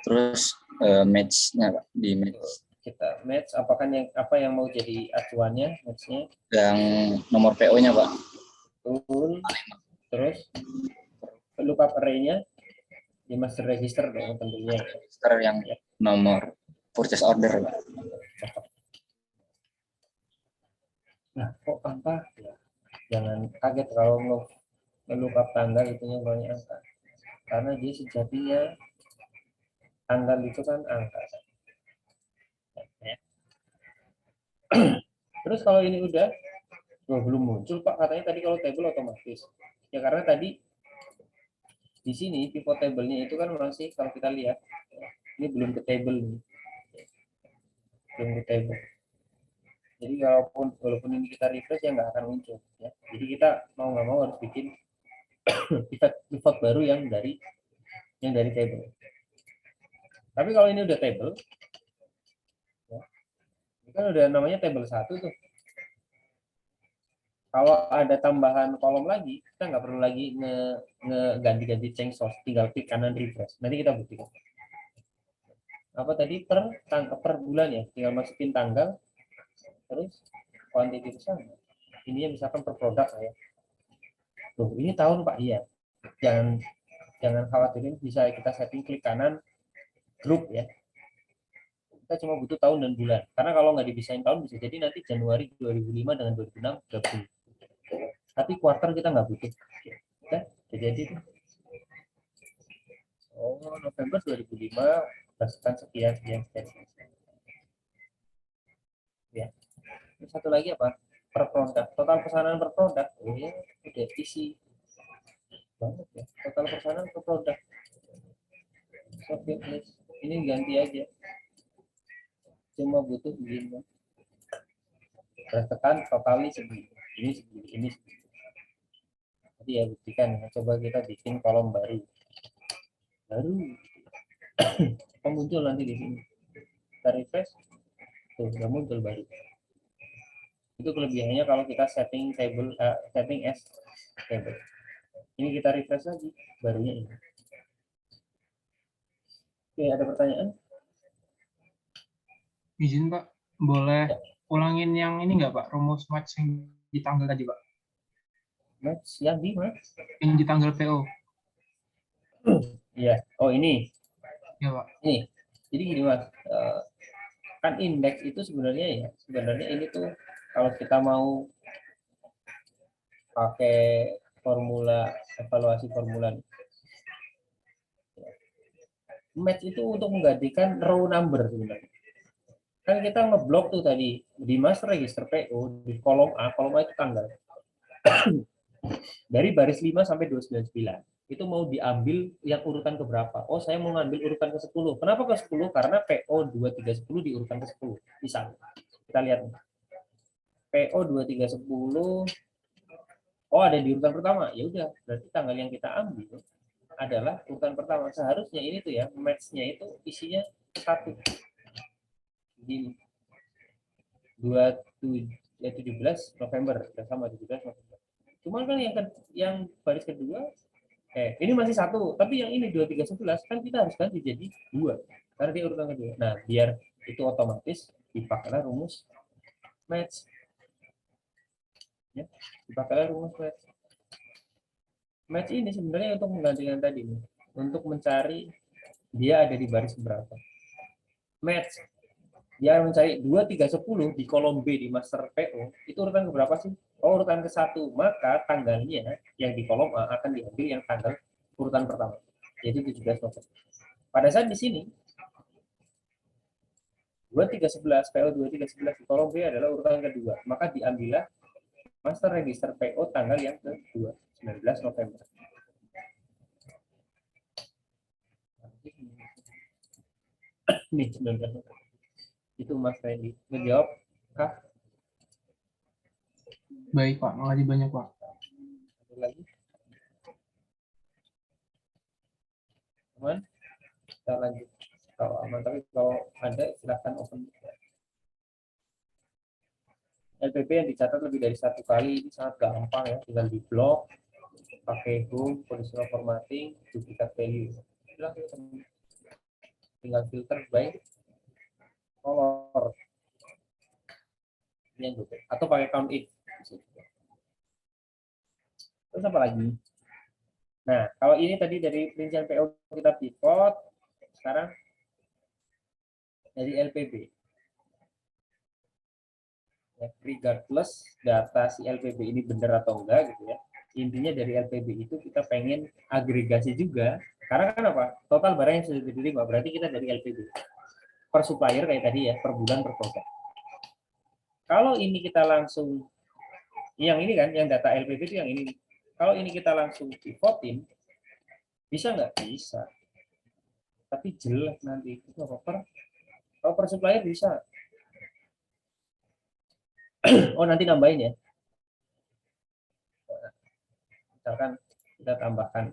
Terus match-nya Pak, di match. Kita match apakah apa yang mau jadi acuannya match-nya? Yang nomor PO-nya Pak. Betul. Terus lookup array-nya di master register dong tentunya. Register yang nomor purchase order Pak. Nah, kok apa? Ya, jangan kaget kalau nge-lookup tanggal itu yang banyak angka. Karena dia sejatinya tanggal itu kan angka. Ya. Terus kalau ini udah belum muncul Pak, katanya tadi kalau table otomatis. Ya karena tadi di sini pivot table-nya itu kan masih kalau kita lihat ini belum ke table nih. Belum ke table. Jadi walaupun ini kita refresh ya nggak akan muncul ya. Jadi kita mau nggak mau harus bikin pivot baru yang dari table. Tapi kalau ini udah table, ya, ini kan udah namanya table 1 tuh. Kalau ada tambahan kolom lagi, kita nggak perlu lagi ganti-ganti change source, tinggal klik kanan refresh. Nanti kita buktikan. Apa tadi per bulan ya, tinggal masukin tanggal, terus quantity sama. Ini misalkan per produk ya. Tuh, ini tahun Pak, iya. Jangan khawatirin, bisa kita setting klik kanan grup ya. Kita cuma butuh tahun dan bulan. Karena kalau nggak dibisain tahun bisa jadi nanti Januari 2005 dengan 2006 gabung. Tapi quarter kita nggak butuh. Ya, jadi November 2005 berdasarkan sekian. Ya. Satu lagi apa? Per produk. Total pesanan per produk. Oh ya, udah isi banget ya. Total pesanan per produk. Oke, ini ganti aja. Cuma butuh begini. Tekan totalnya segini. Ini segini. Jadi ya buktikan. Coba kita bikin kolom baru. Muncul nanti di sini. Kita refresh. Tuh, udah muncul baru. Itu kelebihannya kalau kita setting table setting as table. Ini kita refresh lagi barunya ini. Oke, ada pertanyaan? Izin Pak, boleh ulangin yang ini nggak Pak, rumus match yang di tanggal tadi Pak? Match yang di mana? Yang di tanggal PO. Iya. Oh ini. Ya Pak. Ini. Jadi gini Mas, kan indeks itu sebenarnya ini tuh kalau kita mau pakai evaluasi formula match itu untuk menggantikan row number sebenarnya. Kan kita ngeblok tuh tadi di master register PO di kolom A itu tanggal. Dari baris 5 sampai 299 itu mau diambil yang urutan ke berapa? Oh, saya mau ngambil urutan ke 10. Kenapa ke 10? Karena PO 2310 di urutan ke 10. Misalnya, kita lihat. PO 2310 oh ada di urutan pertama. Ya udah, berarti tanggal yang kita ambil adalah urutan pertama. Seharusnya ini tuh ya, match-nya itu isinya 1. Di 17 November, sama 17 November. Cuman kan yang baris kedua, ini masih satu, tapi yang ini 2311 kan kita harus ganti jadi 2 karena dia urutan kedua. Nah, biar itu otomatis dipakailah rumus match. Ya, dipakailah rumus match. Match ini sebenarnya untuk menggantikan tadi nih, untuk mencari dia ada di baris berapa. Match dia mencari 2, 3, 10 di kolom B di master PO, itu urutan berapa sih? Oh, urutan ke-1. Maka tanggalnya yang di kolom A akan diambil yang tanggal urutan pertama, yaitu 17 November. Pada saat di sini 2311 PO 2311 di kolom B adalah urutan kedua, maka diambillah master register PO tanggal yang kedua, 19 November. Nih, 19 November. Itu Mas Randy. Menjawab, Kak? Baik Pak, makasih banyak Pak. Ada lagi? Aman? Kita lanjut. Kalau aman, tapi kalau ada silahkan open. LPP yang dicatat lebih dari 1 kali ini sangat gampang ya, tinggal di blok, pakai home, conditional formatting, duplicate value. Tinggal filter by color. Ini yang duplicate. Atau pakai count if. Terus apa lagi? Nah, kalau ini tadi dari rincian PO kita pivot, sekarang dari LPB. Ya, regardless data si LPB ini benar atau enggak gitu ya. Intinya dari LPB itu kita pengen agregasi juga. Karena kan apa? Total barang yang sudah diterima, berarti kita dari LPB. Per supplier kayak tadi ya, per bulan per produk. Kalau ini kita langsung, yang ini kan, yang data LPB itu yang ini. Kalau ini kita langsung pivotin, bisa nggak? Bisa. Tapi jelek nanti. Itu apa? Kalau per supplier bisa. Oh, nanti nambahin ya. Misalkan kita tambahkan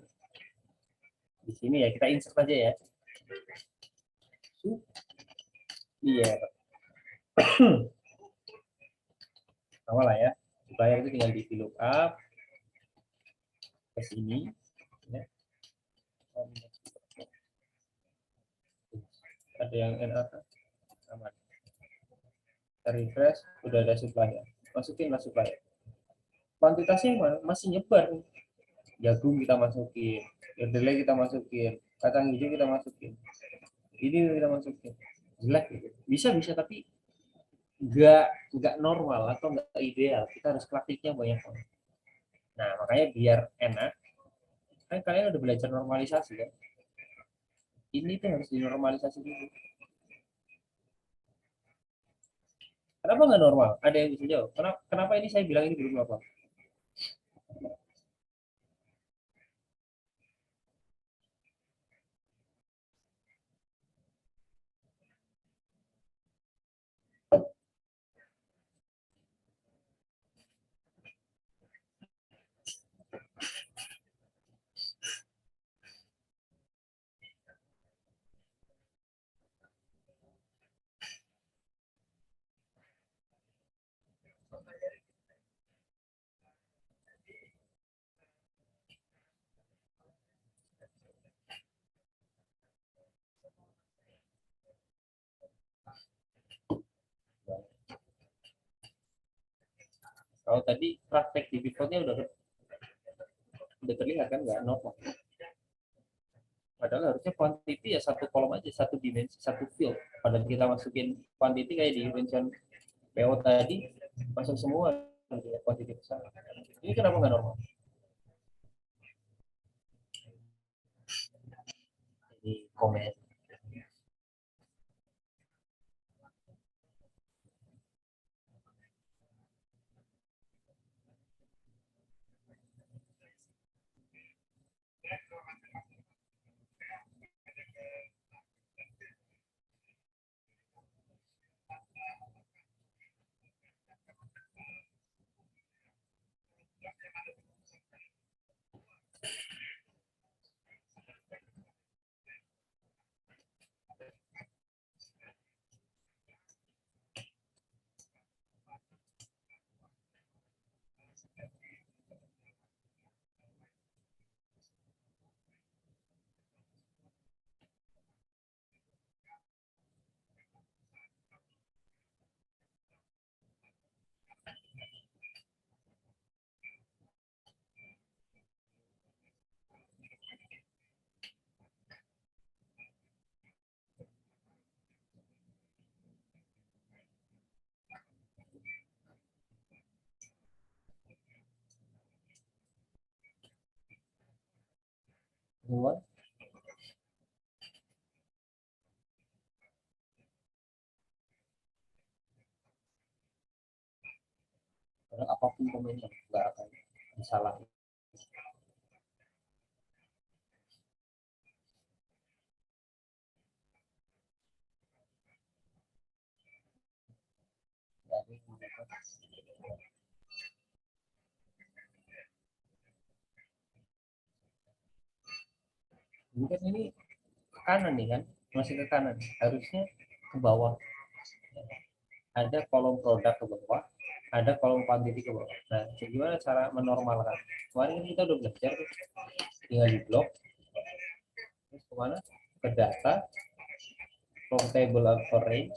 di sini ya, kita insert aja ya. Iya. Sama lah ya. Supplier itu tinggal di VLOOKUP ke sini. Ya. Ada yang NA sama. Kita refresh, udah ada supplier. Masukinlah supplier. Kuantitasnya masih nyebar. Jagung kita masukin, kedelai kita masukin, kacang hijau kita masukin, ini kita masukin. Jelek gitu. Bisa tapi nggak normal atau nggak ideal. Kita harus praktiknya banyak banget. Nah, makanya biar enak, kan kalian udah belajar normalisasi kan? Ini tuh harus dinormalisasi dulu. Kenapa nggak normal? Ada yang bisa jawab. Kenapa ini saya bilang ini belum normal? Kalau tadi praktek di pivotnya udah terlihat kan nggak normal. Padahal harusnya quantity ya satu kolom aja, satu dimensi, satu field. Padahal kita masukin quantity kayak di rincian PO tadi, masuk semua ya, quantity besar. Ini kenapa nggak normal? Ini komen. apapun komennya nggak akan salah. Mungkin ini ke kanan nih kan, masih ke kanan, harusnya ke bawah. Ada kolom produk ke bawah, ada kolom quantity ke bawah. Nah, gimana cara menormalkan? Kemarin kita udah belajar, tinggal di blok, terus kemana? Ke data, from table or range.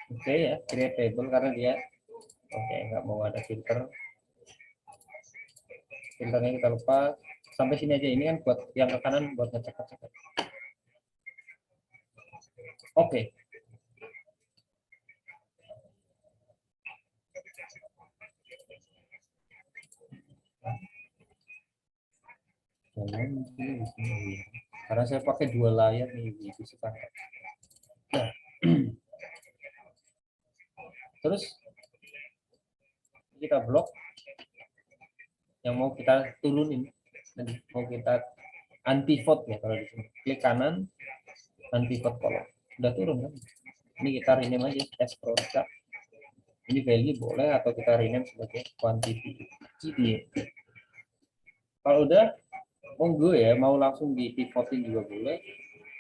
Oke ya, create table karena dia nggak mau ada filter. Filternya kita lupa. Sampai sini aja, ini kan buat yang ke kanan buat ngecek. Oke. Karena saya pakai 2 layar nih, itu sekarang. Nah. Terus kita blok yang mau kita turunin, mau kita anti vote ya kalau di sini. Klik kanan, anti vote kolom. Udah turun kan? Ini kita rename aja as product. Ini value boleh atau kita rename sebagai quantity. Kalau udah monggo ya, mau langsung di pivotin juga boleh,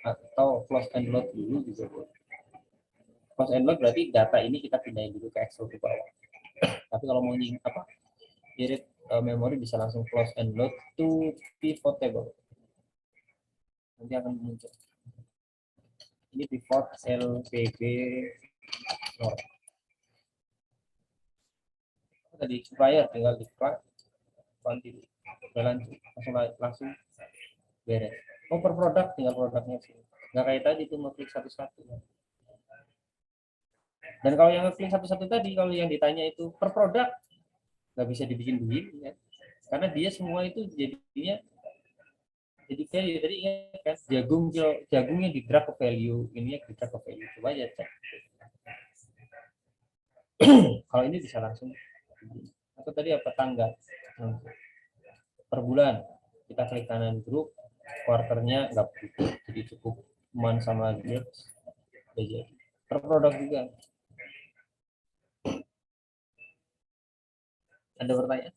atau close and load dulu juga boleh. Close and load berarti data ini kita pindahin dulu ke Excel ke bawah. Tapi kalau mau irit memori bisa langsung close and load to pivot table. Nanti akan muncul. Ini pivot LPB norm. Tadi supplier tinggal diklik quantity. Langsung beres. Mau per produk tinggal produknya sih. Nggak kayak tadi tuh mau klik satu-satu. Dan kalau yang klik satu-satu tadi, kalau yang ditanya itu per produk, nggak bisa dibikin begini ya. Karena dia semua itu jadinya jadi value. Tadi ingat kan, jagungnya di drag ke value, ini di drag ke value. Coba aja cek. Kalau ini bisa langsung. Atau tadi apa tanggal? Per bulan kita klik kanan grup, quarternya nggak butuh, jadi cukup month sama years. Per produk juga. Ada pertanyaan?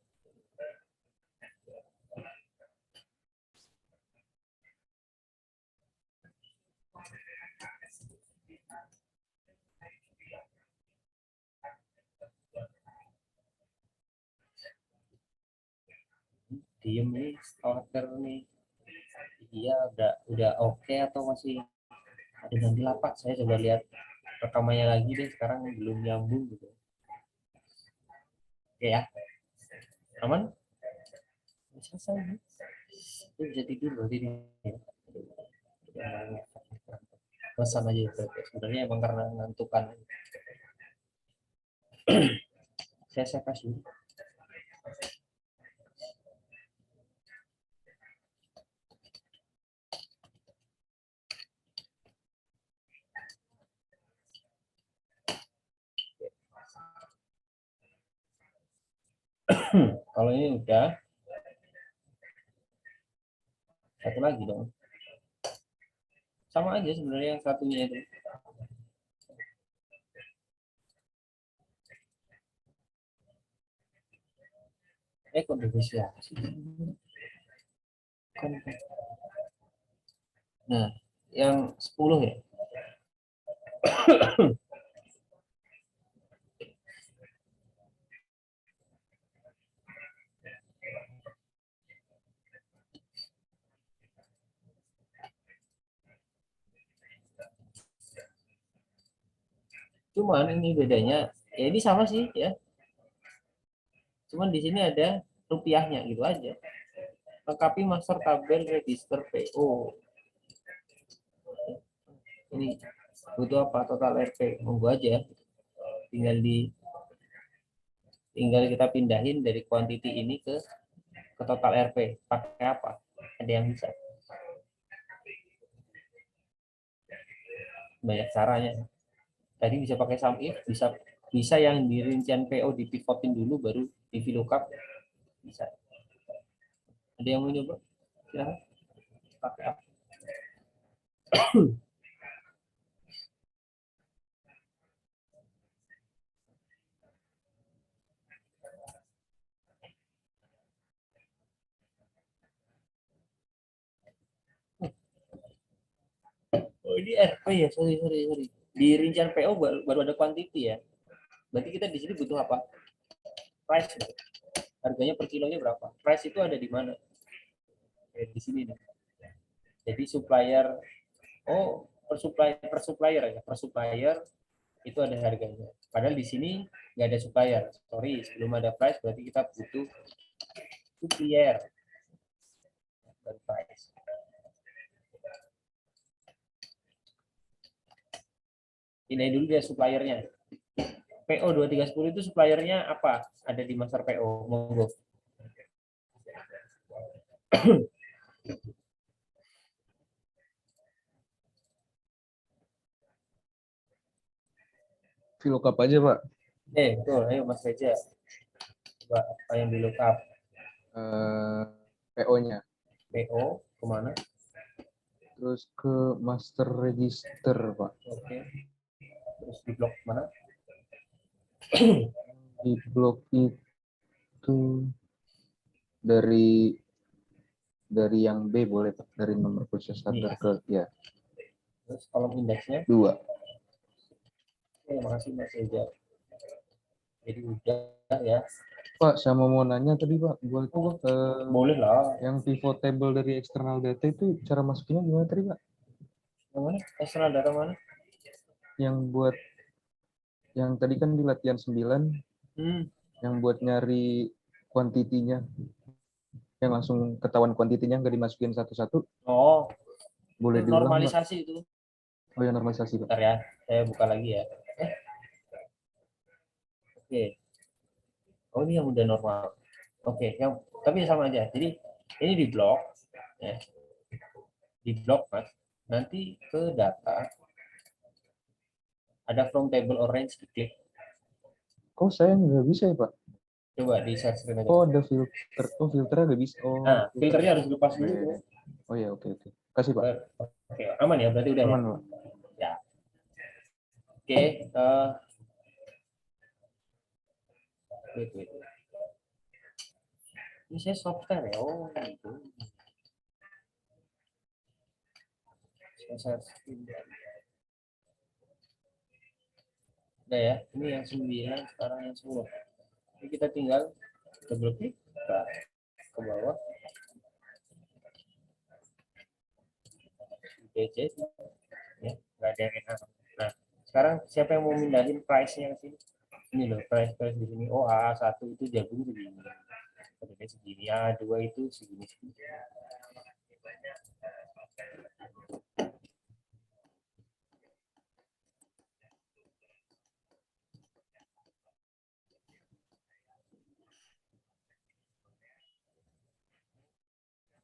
Diem nih, order nih. Iya, udah oke atau masih ada yang di lapak? Saya coba lihat rekamannya lagi deh, sekarang belum nyambung gitu. Oke ya. Aman? Selesai. Itu jadi dulu berarti ini. Pesan aja itu. Sebenarnya emang karena ngantukan. Saya kasih. Kalau ini udah, satu lagi dong. Sama aja sebenarnya yang satunya itu. Kok negosiasi. Nah, yang 10 ya. Cuman ini bedanya, ya ini sama sih ya. Cuman di sini ada rupiahnya gitu aja. Lengkapi master tabel register PO. Ini butuh apa? Total RP. Monggo aja. Tinggal kita pindahin dari quantity ini ke total RP. Pakai apa? Ada yang bisa. banyak caranya. Tadi bisa pakai sum if, bisa yang di rincian PO dipivotin dulu baru di VLOOKUP bisa. Ada yang mau nyoba? Silahkan. Pakai apa? Oh ini oh iya, sorry. Di rincian PO baru ada quantity ya. Berarti kita di sini butuh apa? Price. Harganya per kilonya berapa? Price itu ada di mana? Di sini nih. Jadi supplier, per supplier ya. Per supplier itu ada harganya. Padahal di sini nggak ada supplier. Sorry, sebelum ada price berarti kita butuh supplier dan price. Ini dulu dia suppliernya. PO 2310 itu suppliernya apa? Ada di master PO. Monggo. VLOOKUP aja, Pak. Betul. Ayo Mas Reja. Coba apa yang di lookup? PO-nya. PO kemana? Terus ke master register, Pak. Oke. Terus di blok mana? Di blok itu dari yang B boleh, Pak. Dari nomor purchase order ke ya. Terus kolom indeksnya? 2. Oke, makasih Mas Reja. Jadi udah ya. Pak, sama mau nanya tadi, Pak, buat Boleh lah. yang pivot table dari external data itu cara masukinnya gimana tadi, Pak? Yang mana? External data mana? Yang buat yang tadi kan di latihan 9, yang buat nyari kuantitinya, yang langsung ketahuan kuantitinya nggak dimasukin satu-satu. Oh, Boleh diulang, Pak? normalisasi itu. Oh ya, normalisasi, Pak. Bentar ya, saya buka lagi ya. Oke. Oh ini yang udah normal. Oke, yang tapi sama aja. Jadi ini di blok, ya. Di blok Mas. Nanti ke data ada from table orange diklik. Oh, saya nggak bisa ya, Pak? Coba di share screen aja. Oh, ada filter. Oh, filternya nggak bisa. Oh, nah, filternya harus dilepas dulu. Oke. Oh ya, oke. Kasih, Pak. Oke, aman ya? Berarti udah Aman, ya? Pak. Ya. Oke. Wait. Ini saya software ya. Oh, gitu. Saya screen. Udah ya, ini yang 9, sekarang yang 10. Ini kita tinggal double klik ke bawah. DC, ya, nggak ada yang enak. Nah, sekarang siapa yang mau mindahin price-nya ke sini? Ini loh, price di sini. Oh, A1 itu jagung segini. Harganya segini, A2 itu segini.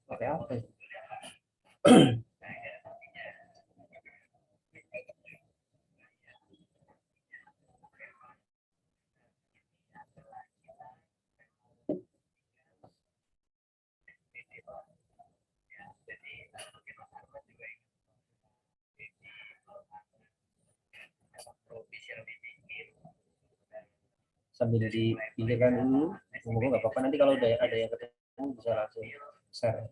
Pakai apa ya? Sambil dipilihkan dulu, semoga nggak apa-apa. Nanti kalau ada yang ketemu bisa langsung share.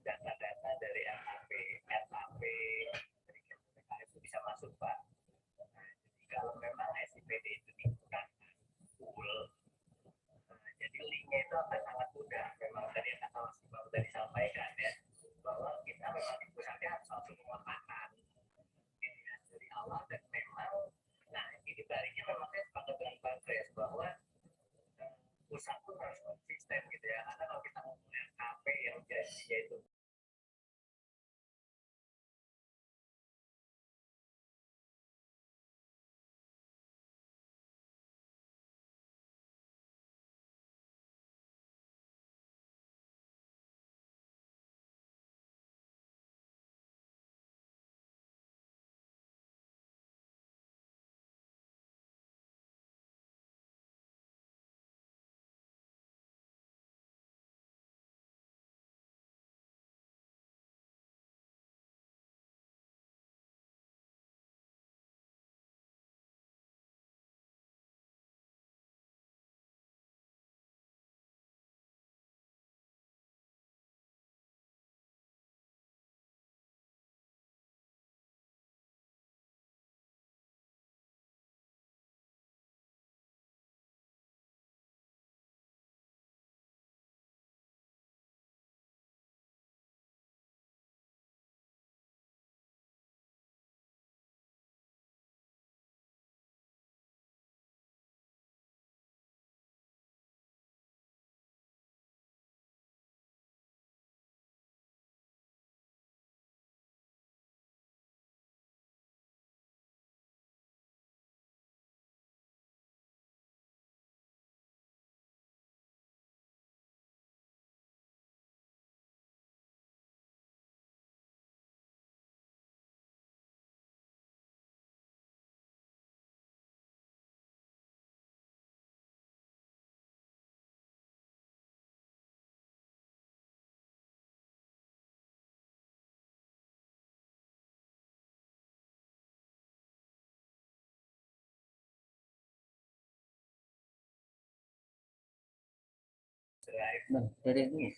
Nah, dari ini.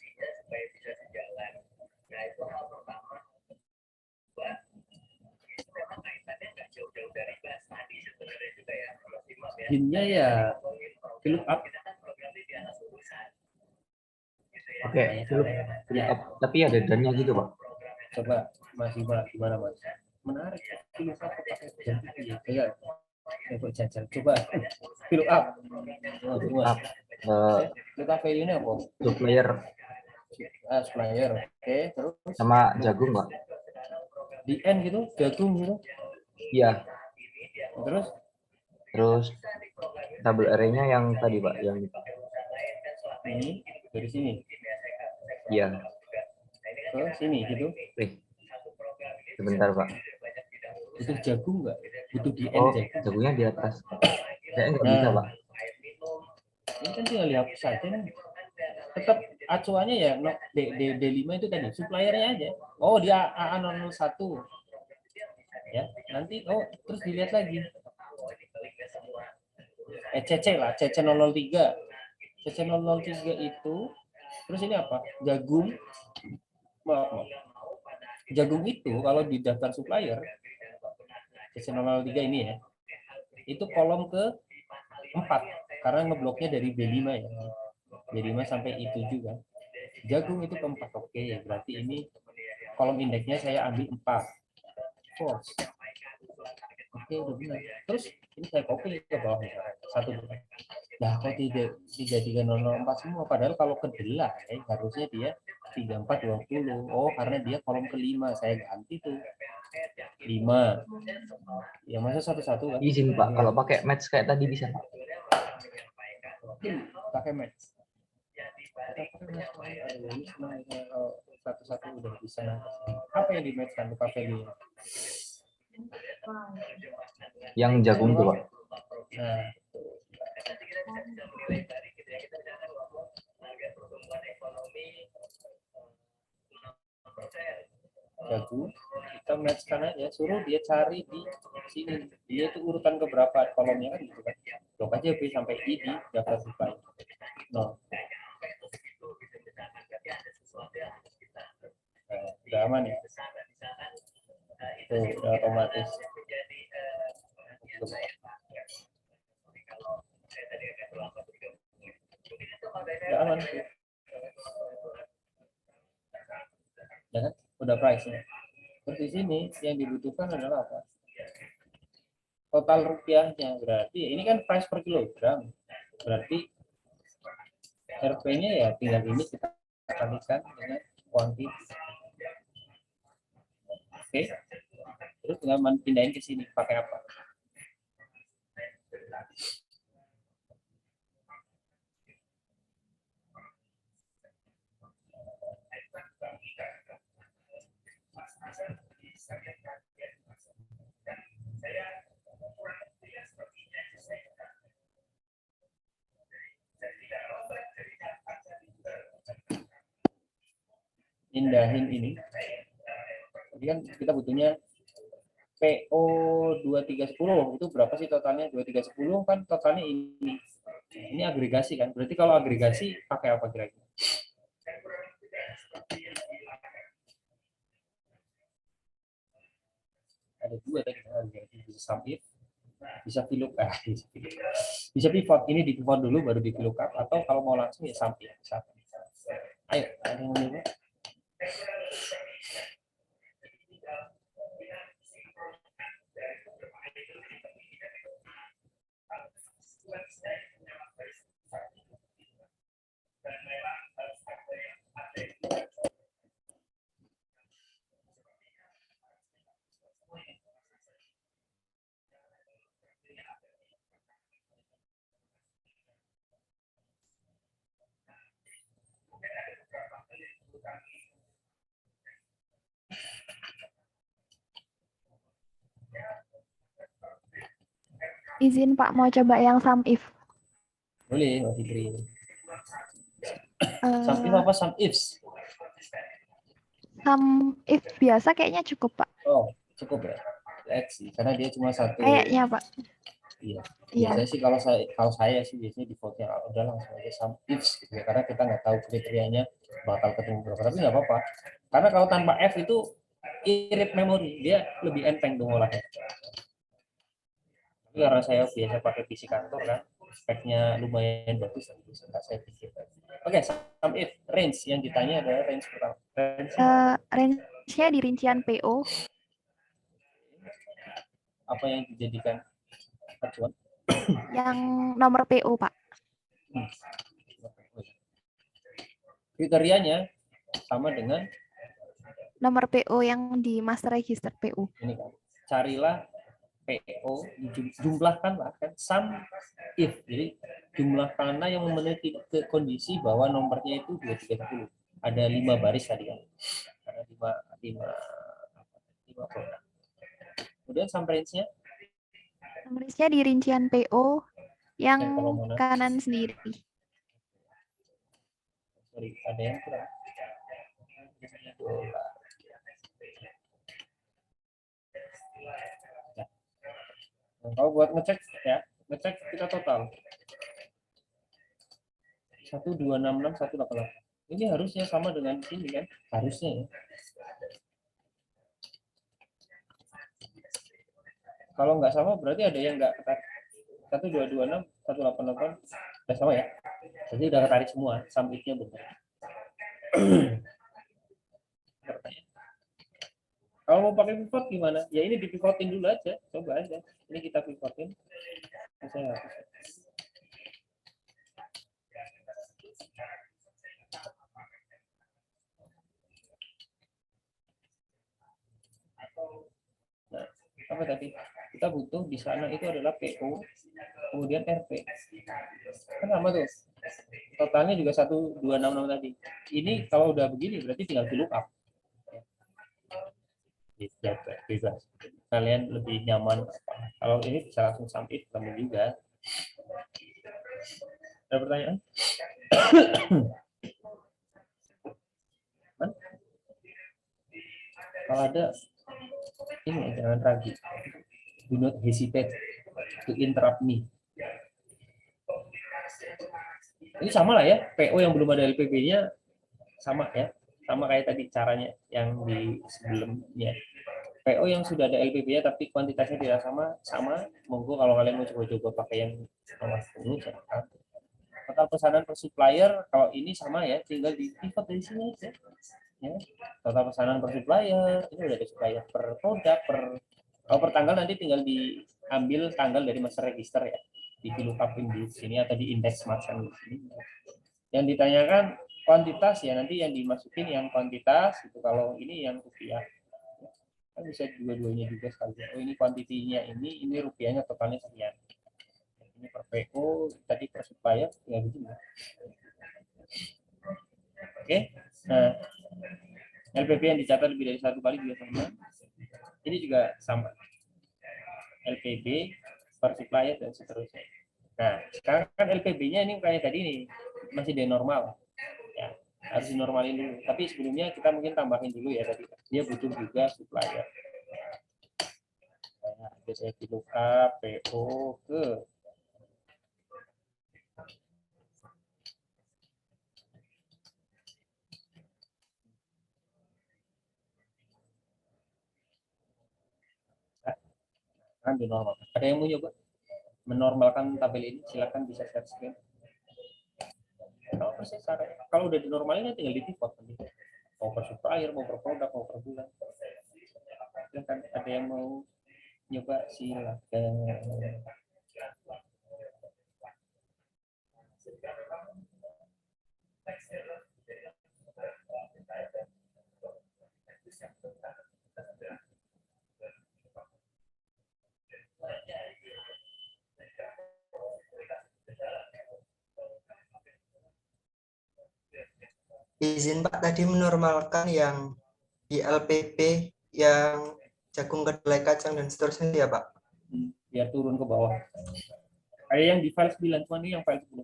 Hintnya ya fill up. Oke, fill up. Tapi ada dannya gitu, Pak. Coba Mas Iba, gimana Mas? Menarik. Fill up pakai dan ya. Coba jajal. Coba fill up. Fill up. Kita value ini apa? Supplier Supplier. Oke, terus sama jagung, Pak. di end gitu, jagung gitu. Iya. Terus Tabel array-nya yang tadi, Pak, yang ini dari sini iya. ke sini gitu. Sebentar, Pak. Itu jagung nggak? Butuh di end Oh, jagung. jagungnya di atas. Kayaknya nggak bisa, Pak. Ini kan tinggal dihapus saja nih. Tetap acuannya ya D5 itu tadi, suppliernya aja. Oh, dia AA001. Ya, nanti terus dilihat lagi. CC lah, CC003. CC003 itu terus ini apa? Jagung. Maaf. Jagung itu kalau di daftar supplier CC003 ini ya. Itu kolom ke 4 karena ngebloknya dari B5 ya. B5 sampai I7 kan. Jagung itu ke 4. Oke, berarti ini kolom indeksnya saya ambil 4. False. Oke, udah benar. Terus ini saya copy ke bawah satu. Nah, kok tidak 33004 semua padahal kalau kedelai harusnya dia 3420. Oh, karena dia kolom ke-5 saya ganti tuh. 5. Ya masa satu-satu kan? Izin, Pak. Kalau pakai match kayak tadi bisa, Pak. Pakai match. Satu-satu udah bisa. Apa yang di match kan lupa value? Yang jagung tuh, Pak. Nah, jagung kita matchkan aja, suruh dia cari di sini dia itu urutan keberapa kolomnya kan gitu kan, blok aja B sampai I di daftar supply. No. Nah, udah aman ya, itu udah otomatis. Udah aman tuh. Ya kan? Udah price-nya. Terus di sini yang dibutuhkan adalah apa? Total rupiahnya. Berarti ini kan price per kilogram. Berarti RP-nya ya tinggal ini kita kalikan dengan kuantitas. Oke. Terus tinggal pindahin ke sini pakai apa? Pindahin ini. Jadi kan kita butuhnya PO 2310 itu berapa sih totalnya? 2310 kan totalnya ini. Ini agregasi kan. Berarti kalau agregasi pakai apa kira-kira? Ada dua tadi, bisa sum if, bisa VLOOKUP, bisa pivot. Ini di pivot dulu baru di VLOOKUP, atau kalau mau langsung ya sum if. Ayo, ada yang mau nyoba? Izin Pak, mau coba yang sum if. Boleh, Mbak Fitri. Sum if apa sum ifs? Sum if biasa kayaknya cukup Pak. Oh, cukup ya. Let's see. Karena dia cuma satu. Kayaknya Pak. Iya. Iya. Biasanya sih kalau saya sih biasanya defaultnya udah langsung aja sum ifs gitu ya, karena kita nggak tahu kriterianya bakal ketemu berapa, tapi nggak apa-apa. Karena kalau tanpa F itu irit memori, dia lebih enteng tuh ngolahnya. Tapi karena saya biasa pakai PC kantor kan, speknya lumayan bagus, jadi saya pikir. Oke, sum if range yang ditanya adalah range pertama. Range-nya di rincian PO. Apa yang dijadikan acuan? Yang nomor PO, Pak. Kriterianya sama dengan Nomor PO yang di master register PO. ini kan. Carilah PO, jumlahkanlah kan sum if. Jadi jumlahkanlah yang memenuhi kondisi bahwa nomornya itu 230. Ada 5 baris tadi kan. Ada 5 produk. Kemudian sum range-nya Range-nya di rincian PO yang kalau mana? kanan sendiri. Sorry, ada yang kurang. $. Nah, kalau buat ngecek ya, ngecek kita total 1266 188. Ini harusnya sama dengan sini kan? Harusnya ya. Kalau nggak sama berarti ada yang nggak ketarik. 1226 188 udah sama ya. Jadi udah ketarik semua, sum if-nya benar. Kalau mau pakai pivot gimana? Ya ini di pivotin dulu aja, coba aja. Ini kita pivotin. Saya hapus. Nah, apa tadi? Kita butuh di sana itu adalah PO, kemudian RP. Kan sama tuh. Totalnya juga 1266 tadi. Ini kalau udah begini berarti tinggal di lookup. Bebas. Kalian lebih nyaman apa? Kalau ini bisa langsung sum if kamu juga. Ada pertanyaan? Kalau ada ini jangan ragu. Do not hesitate to interrupt me. Ini sama lah ya, PO yang belum ada LPB-nya sama ya, sama kayak tadi caranya yang di sebelumnya. PO yang sudah ada LPB-nya tapi kuantitasnya tidak sama. Monggo kalau kalian mau coba-coba pakai yang nomor 10 silahkan. Total pesanan per supplier kalau ini sama ya, tinggal di pivot dari sini aja. Ya. Total pesanan per supplier, ini udah ada supplier per produk, kalau per tanggal nanti tinggal diambil tanggal dari master register ya, di lookupin di sini atau di index macam di sini. Yang ditanyakan kuantitas ya, nanti yang dimasukin yang kuantitas itu, kalau ini yang rupiah. Kan bisa dua-duanya juga sekali. Oh ini kuantitinya ini rupiahnya totalnya sekian. Ini per PO, tadi per supplier ya begini. Oke. Nah, LPB yang dicatat lebih dari 1 kali juga sama. Ini juga sama. LPB per supplier dan seterusnya. Nah, sekarang kan LPB-nya ini kayak tadi nih, masih di normal. Ya, harus dinormalin dulu. Tapi sebelumnya kita mungkin tambahin dulu ya tadi. Dia butuh juga supplier. Nah, biasanya di lookup PO ke kan dinormalkan. Ada yang mau nyoba menormalkan tabel ini? Silakan bisa share screen. Kalau udah dinormalin tinggal di pivot nanti. Mau per supplier, mau per produk, mau per bulan. Silakan, ada yang mau nyoba silakan. Izin Pak, tadi menormalkan yang di LPB yang jagung, kedelai, kacang dan seterusnya ya Pak? Biar turun ke bawah. Ada yang di file 9, cuma ini yang file 10.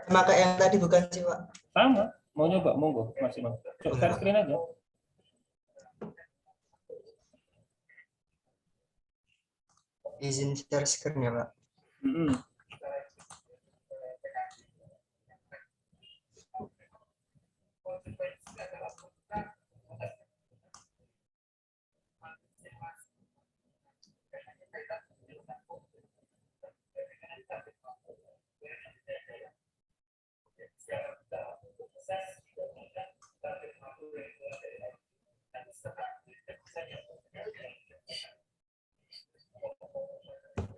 Sama kayak yang tadi bukan sih Pak? Sama, mau nyoba, monggo, masih mau. Coba share screen aja. Izin share screen ya, Pak. Mm-mm.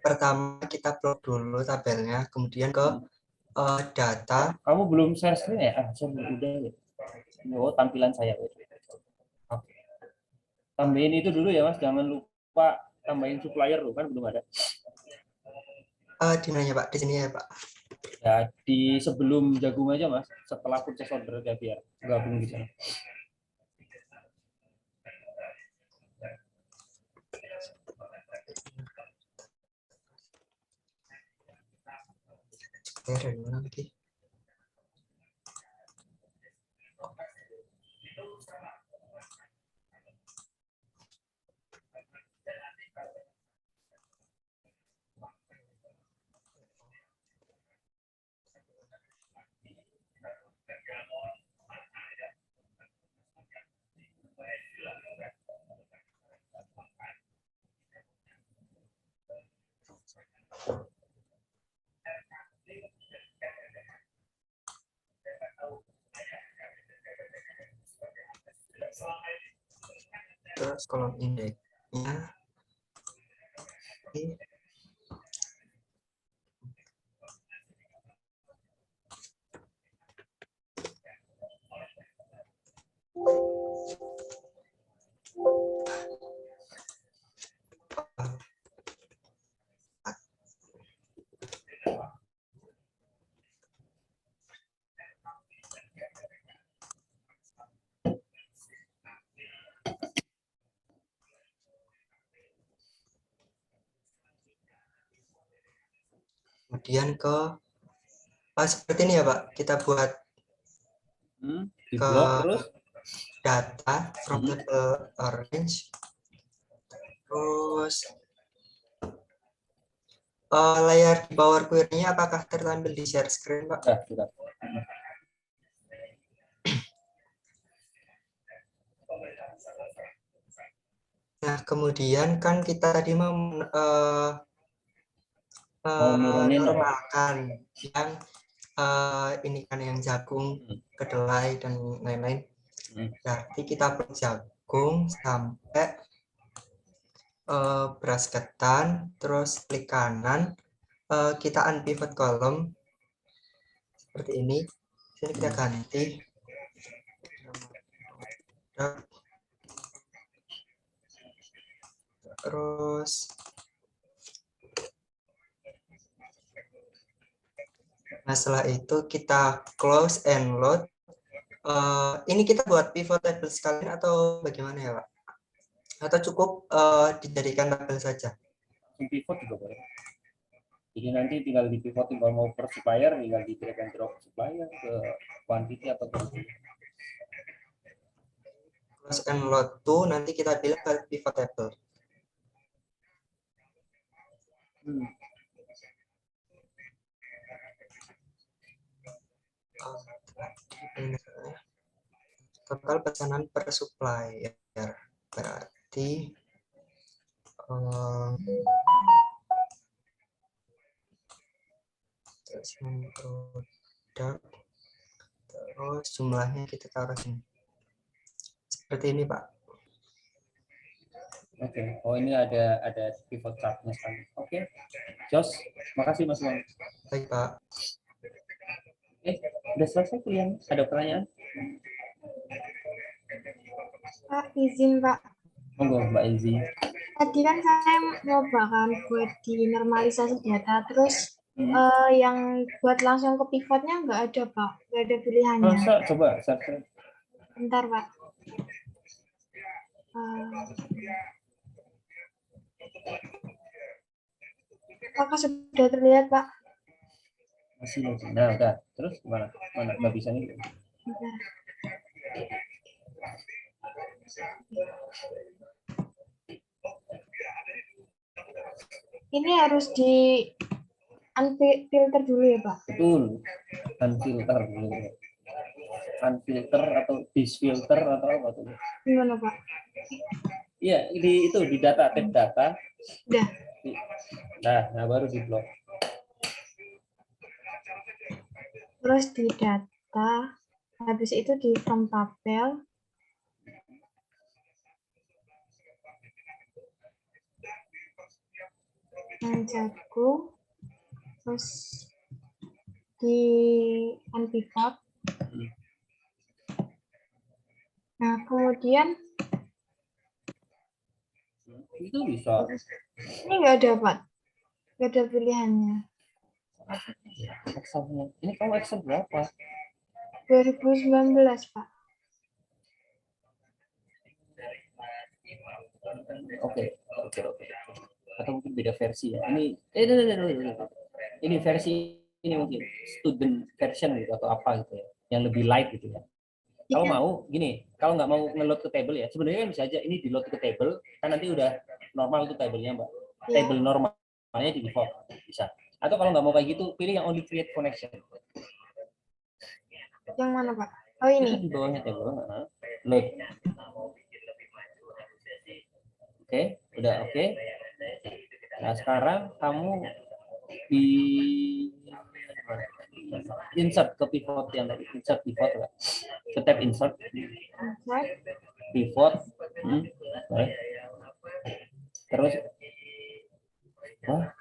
Pertama kita plot dulu tabelnya, kemudian ke data. Kamu belum share screen ya? Saya udah ya. Oh, tampilan saya. Oke. Tambahin itu dulu ya, Mas. Jangan lupa tambahin supplier loh, kan belum ada. Di mana Pak? Di sini ya, Pak. Ya, di sebelum jagung aja, Mas. Setelah purchase order ya, biar gabung di sana. Lagi. Terus kolom indeksnya ini. Kemudian ke seperti ini ya, Pak. Kita buat Di ke blok terus data from table orange. Terus layar di Power Query-nya apakah tertampil di share screen, Pak? sudah. Nah, kemudian kan kita tadi mau nurunin normalkan yang ini kan yang jagung, kedelai dan lain-lain. Berarti kita plot jagung sampai beras ketan, terus klik kanan, kita unpivot column seperti ini. Sini kita ganti. Terus nah, setelah itu kita close and load. Ini kita buat pivot table sekalian atau bagaimana ya, Pak? Atau cukup dijadikan tabel saja? Pivot juga boleh. Jadi nanti tinggal di pivotin kalau mau per supplier, tinggal di drag and drop supplier ke quantity atau quantity. Close and load to, nanti kita pilih ke pivot table. Total pesanan per supplier berarti produk, terus jumlahnya kita taruh sini seperti ini, Pak. Oke. Oh, ini ada pivot chart-nya sekali. Oke. Jos, makasih Mas Bang. Baik, Pak. Udah selesai kuliah? Ada pertanyaan? Pak, izin Pak. Monggo Mbak Izzy. Tadi kan saya nyoba kan buat di normalisasi data, terus yang buat langsung ke pivotnya nggak ada Pak, nggak ada pilihannya. Coba search. Bentar Pak. Apakah sudah terlihat Pak? Masih. Nah, udah. Terus mana nggak bisa nih? Bentar. ini harus di unfilter dulu ya, Pak? Betul, unfilter dulu. Unfilter atau disfilter atau apa tuh? Gimana, Pak? Iya, di data, tab data. Udah. Nah baru di blok. Terus di data, habis itu di from tabel. Jago, terus di unpivot. Nah, kemudian itu bisa. Ini nggak dapat. Nggak ada pilihannya. Excelnya. Ini kamu Excel berapa? 2019, Pak. Oke. Atau mungkin beda versi ya. Ini versi ini mungkin student version gitu atau apa gitu ya. Yang lebih light gitu ya. Kalau mau gini, kalau nggak mau nge-load ke table ya, sebenarnya bisa aja ini di-load ke table, kan nanti udah normal tuh tablenya, Mbak. Table normalnya di default bisa. Atau kalau nggak mau kayak gitu, pilih yang only create connection. Yang mana, Pak? Oh, ini. Itu di bawahnya table, load. Oke, udah oke. Nah, sekarang kamu di insert ke pivot yang tadi, insert pivot lah. Ke tab insert. Pivot. Terus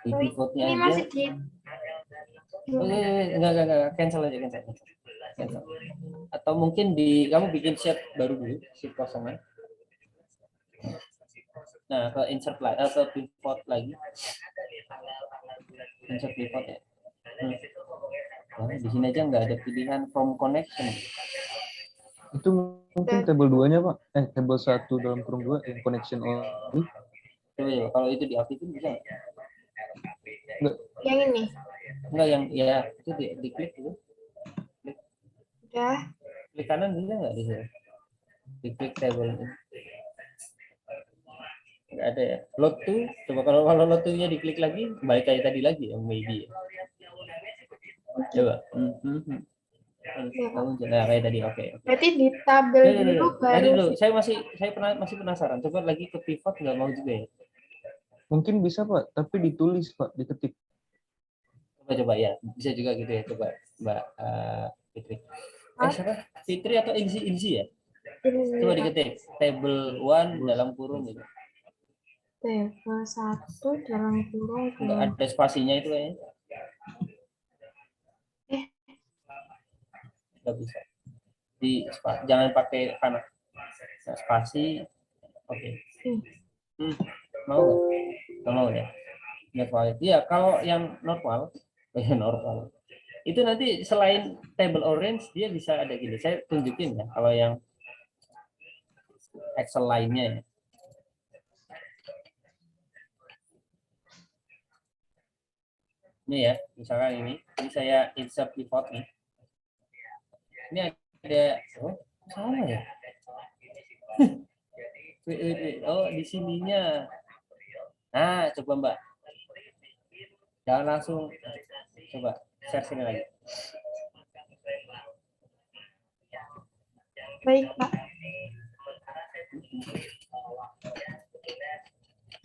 di pivotnya ini aja. masih di Enggak, cancel aja, cancel. Atau mungkin kamu bikin sheet baru dulu, sheet kosongan. Nah, ke insert lagi, ke pivot lagi. Insert pivot ya. Nah, di sini aja nggak ada pilihan from connection. Itu mungkin table 2-nya, Pak. Table 1 dalam kurung 2 yang connection only. Coba ya, kalau itu diaktifin bisa nggak? Enggak. Yang ini. Enggak, yang ya itu diklik itu. Udah. Klik kanan bisa nggak di sini? Diklik table ini. Nggak ada ya. Load to, coba kalau load to-nya diklik lagi, balik kayak tadi lagi ya, maybe. Coba. Nah, kayak tadi, oke. Berarti di tabel dulu baru. Saya masih penasaran. Coba lagi ke pivot nggak mau juga ya? Mungkin bisa, Pak, tapi ditulis, Pak, diketik. Coba ya, bisa juga gitu ya. Coba Mbak Fitri. Siapa? Fitri atau Inzi ya? Coba diketik table 1 dalam kurung gitu. Table 1 dalam kurung. Nggak ada spasinya itu kayaknya. Nggak bisa. Jangan pakai panah. Nah, spasi. Oke. Mau nggak? Nggak mau ya? Nggak valid. Iya, kalau yang normal, itu nanti selain table orange dia bisa ada gini. Saya tunjukin ya kalau yang Excel lainnya ya. Ini ya, misalkan ini saya insert pivot nih. Ini ada sama ya. Oh, di sininya. Nah, coba Mbak. Jangan langsung coba share sini lagi. Baik, Pak.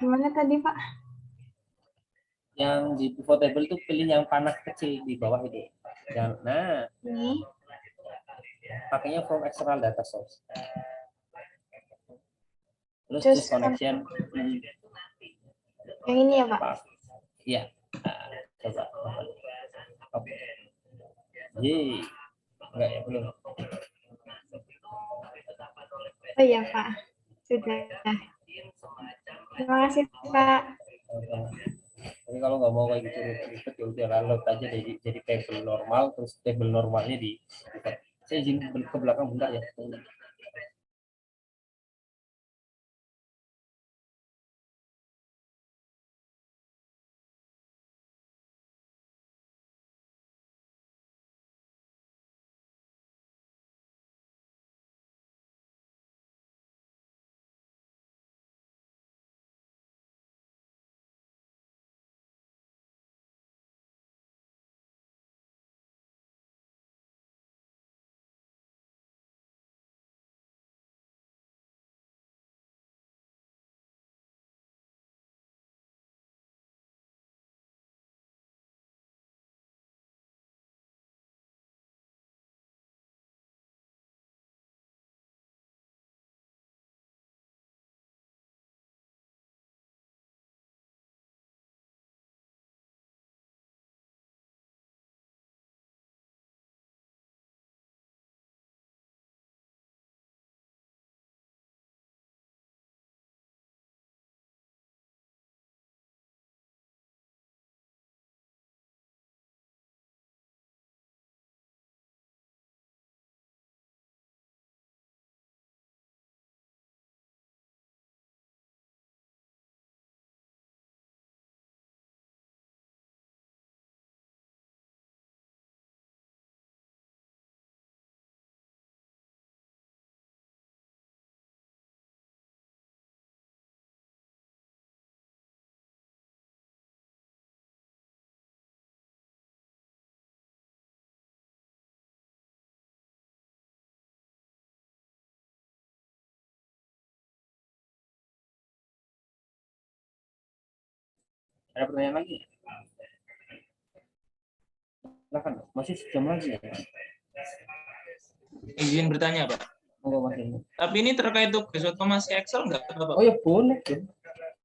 Gimana tadi, Pak? Yang di pivot table itu pilih yang panah kecil di bawah itu. Nah, ini pakainya from external data source. Terus Just connection. Yang ini ya, Pak? Iya. Nah, coba. Oke. Yeay. Enggak ya, belum. Oh iya, Pak. Sudah. Terima kasih, Pak. Jadi kalau nggak mau kayak gitu ribet ya udah load aja jadi table normal, terus table normalnya di. Saya izin ke belakang bentar ya. Ada pertanyaan lagi? Silakan, masih sejam lagi ya. Izin bertanya, Pak. Enggak masih. Tapi ini terkait tugas otomasi Excel nggak apa-apa? Oh ya boleh, tuh.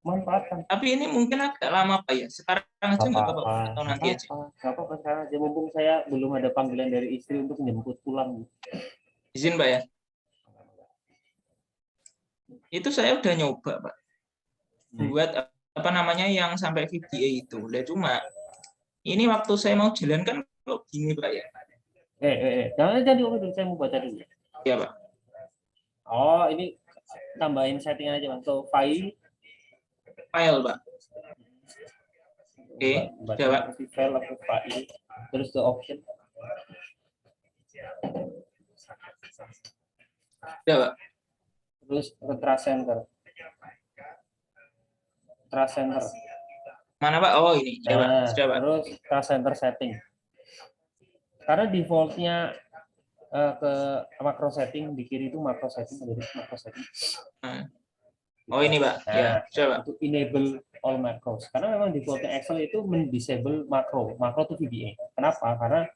Manfaatkan. Tapi ini mungkin agak lama, Pak ya. Sekarang aja nggak apa-apa, atau nanti aja. Nggak apa-apa sekarang aja. Mumpung saya belum ada panggilan dari istri untuk menjemput pulang. Izin, Pak ya. Itu saya udah nyoba, Pak. Buat apa namanya yang sampai VBA itu. Lah cuma ini waktu saya mau jalan kan kok gini, Pak ya. Jangan jadi dulu, saya mau baca dulu. Iya, Pak. Oh, ini tambahin settingan aja, Mas. So, file, Pak. Oke, udah, Pak. File atau file, terus ke option. Udah, Pak. Terus ke trust center. Trust center. Mana, Pak? Oh, ini. Ya, Pak. Sudah, Pak. Terus trust center setting. Karena defaultnya ke makro setting di kiri itu makro setting, jadi makro setting. Oh ini, Pak. Ya, sudah, Pak. Untuk enable all macros. Karena memang defaultnya Excel itu mendisable makro. Makro itu VBA. Kenapa? Karena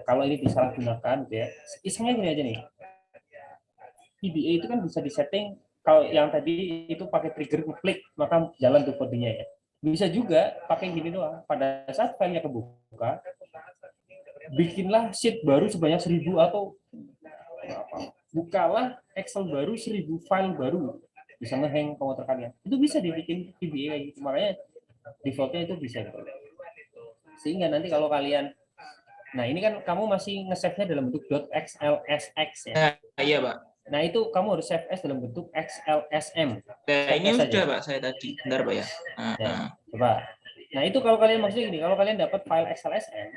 kalau ini disalahgunakan, ya, isengnya gini aja nih. VBA itu kan bisa disetting kalau yang tadi itu pakai trigger klik maka jalan tuh kodenya ya. Bisa juga pakai gini doang. Pada saat filenya kebuka, bikinlah sheet baru sebanyak 1000 atau bukalah Excel baru 1000 file baru. Bisa nge-hang komputer kalian. Itu bisa dibikin VBA kayak gitu. Makanya defaultnya itu bisa. Sehingga nanti kalau kalian, nah ini kan kamu masih nge-save-nya dalam bentuk .xlsx ya. Iya, Pak. Nah itu kamu harus save as dalam bentuk XLSM. Nah, ini sudah, Pak, saya tadi. Bentar, Pak ya. Coba. Nah itu kalau kalian maksudnya gini, kalau kalian dapat file XLSM,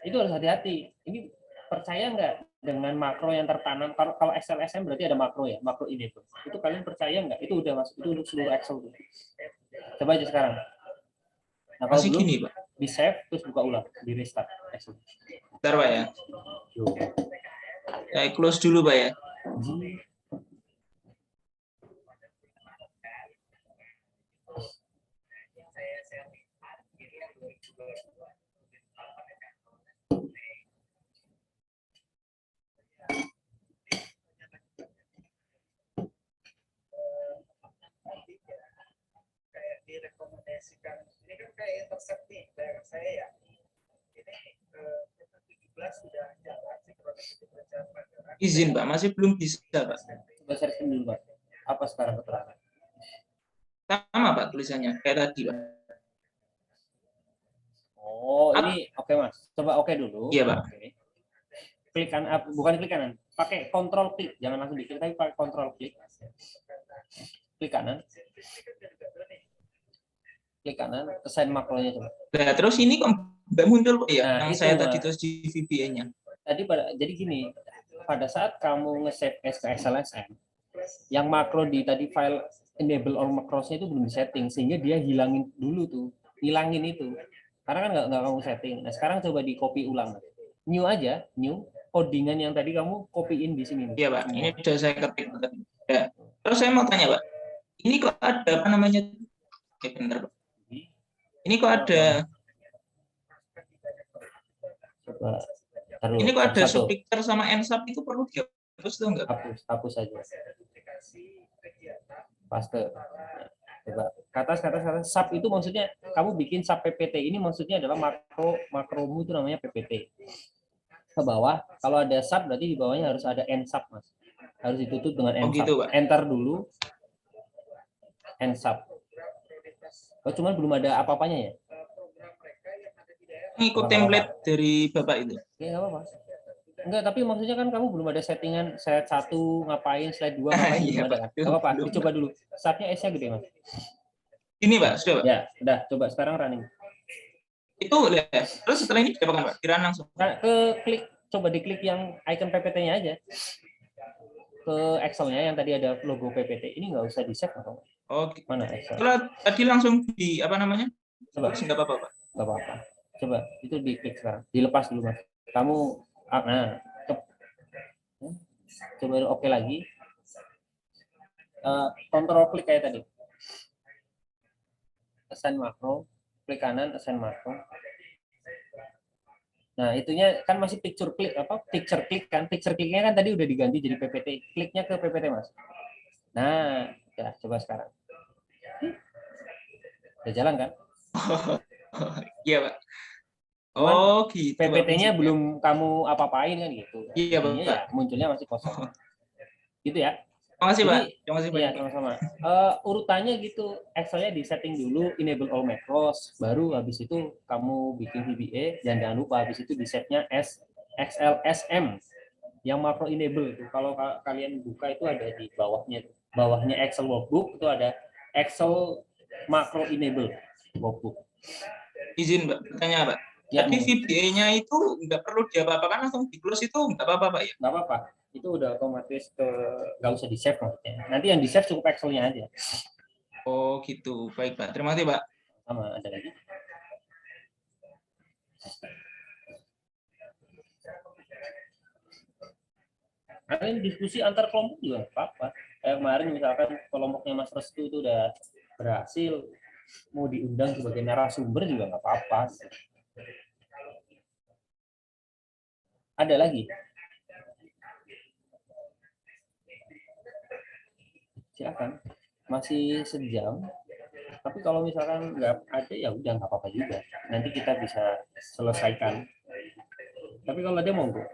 itu harus hati-hati. Ini percaya nggak dengan makro yang tertanam? Kalau XLSM berarti ada makro ya, makro enable. Itu kalian percaya nggak? Itu udah masuk, itu untuk seluruh Excel. Coba aja sekarang. Nah kalau masih belum, gini, Pak. Di save terus buka ulang, di restart Excel. Bentar, Pak ya. Saya close dulu, Pak ya. Direkomendasikan ini kan kayak intercept nih daerah saya ya. Ini 17 sudah jalan sih proses pengerjaan bandara. Izin, Pak, masih belum bisa, Pak. Coba searching dulu, Pak. Apa sekarang keterangan? Sama, Pak, tulisannya kayak tadi, Pak. Oh, ini oke, Mas. Coba oke dulu. Iya, Pak. Oke. Klik kanan, bukan klik kanan. Pakai kontrol klik, jangan langsung diklik, tapi pakai kontrol klik. Klik kanan. Klik kanan, assign makronya coba. Nah, terus ini kok nggak muncul, Pak ya? Nah, yang itu, saya Mas. tadi terus di VBA-nya. Jadi gini, pada saat kamu nge-save as ke XLSM, yang makro di tadi file enable all macros-nya itu belum di-setting, sehingga dia hilangin dulu tuh, hilangin itu. Karena kan nggak kamu setting. Nah, sekarang coba di copy ulang. New aja, new, codingan yang tadi kamu copyin di sini. Iya, Pak. Ini sudah saya ketik. Ya. Terus saya mau tanya, Pak. Ini kok ada apa namanya? Oke, bentar, Pak. Ini kok ada Coba, ini kok ada subpicture sama ensub itu perlu dihapus tuh enggak? Hapus saja. Paste. Coba ke atas sub itu maksudnya kamu bikin sub PPT ini maksudnya adalah makromu itu namanya PPT. Ke bawah kalau ada sub berarti di bawahnya harus ada ensub, Mas. Harus ditutup dengan ensub. Gitu, Pak. Enter dulu. Ensub. Oh, cuman belum ada apa-apanya ya? Ngikut template dari Bapak itu. Oke, nggak apa-apa. Enggak, tapi maksudnya kan kamu belum ada settingan slide 1 ngapain, slide 2 ngapain, belum ada kan? Nggak apa-apa, dicoba dulu. Startnya S-nya gede, Mas. Ini, Pak, sudah, Pak? Ya, udah. Coba sekarang running. Itu udah. Terus setelah ini diapakan, Pak? Kira langsung. Nah, coba diklik yang icon PPT-nya aja. Ke Excel-nya yang tadi ada logo PPT. Ini nggak usah di-save atau Oh, mana Excel? Kalau tadi langsung di apa namanya? Coba. Nggak apa-apa, Pak. Nggak apa-apa. Coba itu diklik sekarang. Dilepas dulu, Mas. Kamu coba oke lagi. Kontrol klik kayak tadi. assign makro, klik kanan, assign makro. Nah, itunya kan masih picture click kan? Picture clicknya kan tadi udah diganti jadi PPT. Kliknya ke PPT, Mas. Nah, ya coba sekarang. Udah jalan kan? Iya, Pak. Cuman Oh, gitu. Pak, PPT-nya prinsipnya. belum kamu apa-apain kan gitu. Iya, Jadinya Pak. ya munculnya masih kosong. Gitu ya. Terima kasih, Jadi, Pak. Terima kasih, Pak. iya, sama-sama. Urutannya gitu, Excel-nya di setting dulu, enable all macros, baru habis itu kamu bikin VBA, dan jangan lupa habis itu di set-nya XLSM, yang makro enable. Kalau kalian buka itu ada di bawahnya Excel workbook, itu ada Excel makro enable workbook. Izin, Pak. Bertanya, Pak. Ya, Tapi VBA-nya itu nggak perlu diapa-apakan, langsung di close itu nggak apa-apa, Pak ya? nggak apa-apa. Itu udah otomatis nggak usah di-save maksudnya. Nanti yang di-save cukup Excel-nya aja. Oh gitu, baik Pak. Terima kasih Pak. Sama, ada lagi. Kalian diskusi antar kelompok juga nggak apa-apa. Kayak kemarin misalkan kelompoknya Mas Restu itu udah berhasil, mau diundang sebagai narasumber juga nggak apa-apa. Ada lagi? Silakan. Masih sejam. Tapi kalau misalkan nggak ada ya udah nggak apa-apa juga. Nanti kita bisa selesaikan. Tapi kalau ada monggo.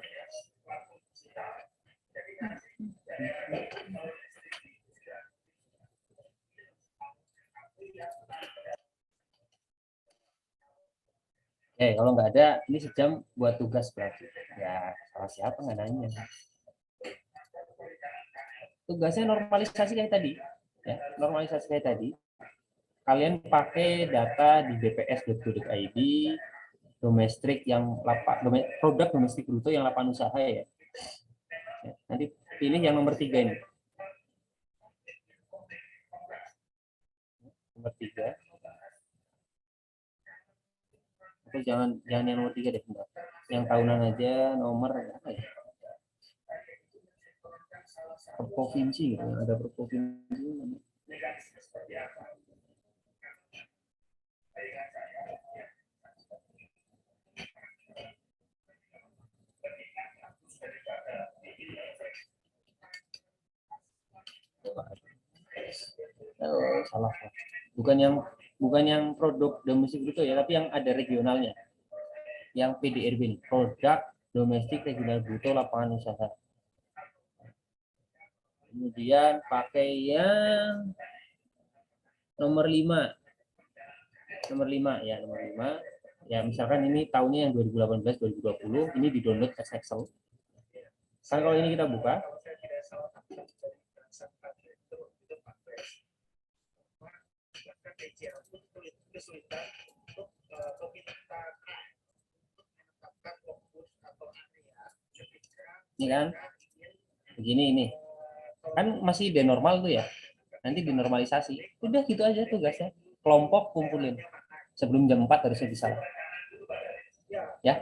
Kalau nggak ada, ini sejam buat tugas berarti. Ya, salah siapa nggak nanya. Tugasnya normalisasi kayak tadi. Ya, normalisasi kayak tadi. Kalian pakai data di bps.go.id, domestik yang produk domestik bruto yang 8 usaha ya. Nanti pilih yang nomor 3 ini. Nomor 3. Atau jangan yang nomor 3 deh, bentar. Yang tahunan aja, nomor apa ya? Per provinsi gitu, ada per provinsi. Oh, salah. Bukan yang produk domestik bruto ya, tapi yang ada regionalnya. Yang PDRB ini, produk domestik regional bruto lapangan usaha. Kemudian pakai yang nomor 5. Nomor 5 ya, nomor 5. Ya, misalkan ini tahunnya yang 2018-2020, ini di-download ke Excel. Kan kalau ini kita buka, ini kan begini, ini kan masih denormal tuh ya, nanti dinormalisasi, udah gitu aja tugasnya. Kelompok kumpulin sebelum jam 4 harusnya bisa ya.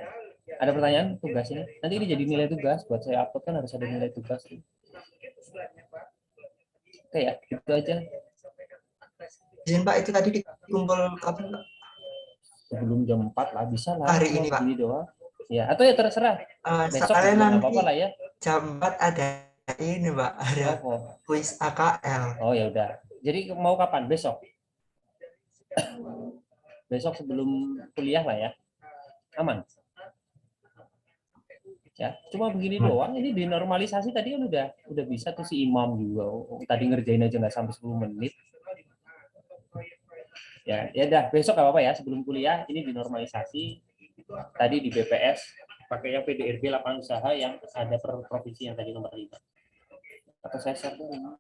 Ada pertanyaan tugas ini? Nanti ini jadi nilai tugas buat saya upload, kan harus ada nilai tugas. Oke ya, gitu aja. Izin Pak, itu tadi dikumpul kapan Pak? Sebelum jam 4 lah, bisa lah. Hari ini Pak. Doang. Ya, atau ya terserah. Besok juga nggak apa-apa lah ya. Jam 4 ada ini Pak, ada kuis AKL. Oh ya udah. Jadi mau kapan? Besok. Besok sebelum kuliah lah ya. Aman. Ya, cuma begini doang. Ini dinormalisasi tadi kan udah bisa tuh si Imam juga. Tadi ngerjain aja nggak sampai 10 menit. Ya dah, besok nggak apa-apa ya, sebelum kuliah ini dinormalisasi. Tadi di BPS pakai yang PDRB lapangan usaha yang ada per provinsi yang tadi nomor 5. Atau saya share dulu.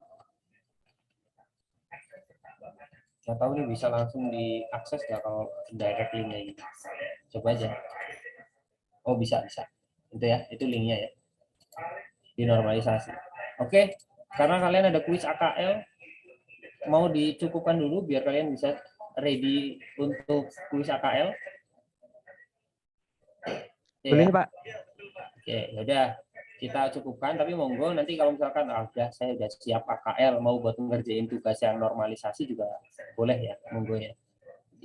Nggak tahu nih bisa langsung diakses nggak kalau direct linknya gitu. Coba aja. Oh bisa. Itu ya, itu linknya ya. Dinormalisasi. Oke, karena kalian ada kuis AKL, mau dicukupkan dulu biar kalian bisa ready untuk kuis AKL. Boleh Pak. Oke, yaudah kita cukupkan. Tapi monggo nanti kalau misalkan saya udah siap AKL mau buat ngerjain tugas yang normalisasi juga boleh ya, monggo ya.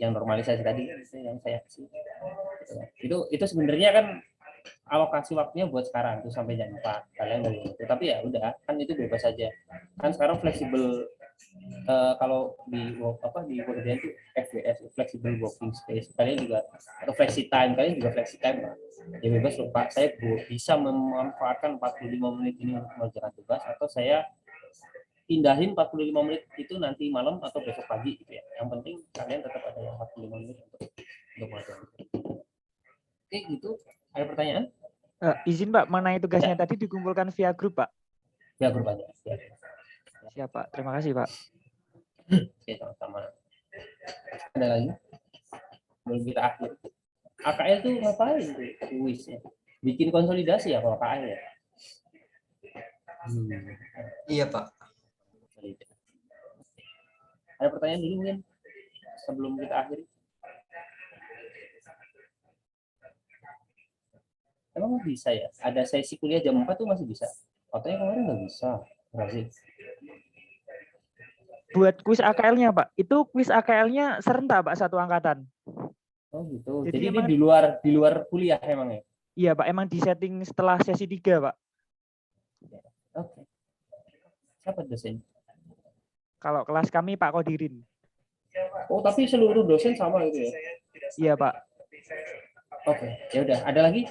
yang normalisasi tadi yang saya kasih. Itu sebenarnya kan alokasi waktunya buat sekarang tuh sampai jam 4 kalian dari itu. Tapi ya udah kan itu bebas saja. Kan sekarang fleksibel kalau di pekerjaan itu FWS, flexible working space. Kalian juga atau flexi time, kalian juga flexi time lah. Ya bebas loh Pak, saya bisa memanfaatkan 45 menit ini untuk mengerjakan tugas atau saya pindahin 45 menit itu nanti malam atau besok pagi gitu ya. Yang penting kalian tetap ada yang 45 menit untuk mengerjakan. Oke gitu. Ada pertanyaan? Izin Pak, mengenai tugasnya tadi dikumpulkan via grup Pak? Via grup aja. Ya. Siap Pak, terima kasih Pak. Oke, sama-sama. Ada lagi? Belum kita akhir. AKL itu ngapain tuh? Kuis ya. Bikin konsolidasi ya kalau AKL ya? Iya Pak. Ada pertanyaan dulu mungkin sebelum kita akhiri? Emang bisa ya? Ada sesi kuliah jam 4 tuh masih bisa? Katanya kemarin nggak bisa. Berarti. Buat kuis AKL-nya Pak, itu kuis AKL-nya serentak Pak satu angkatan. Oh gitu. Jadi emang, ini di luar kuliah emang ya? Iya Pak, emang di setting setelah sesi 3 Pak. Oke. Siapa dosen? Kalau kelas kami Pak Kodirin. Oh tapi seluruh dosen sama gitu ya? Iya Pak. Oke, ya udah. Ada lagi?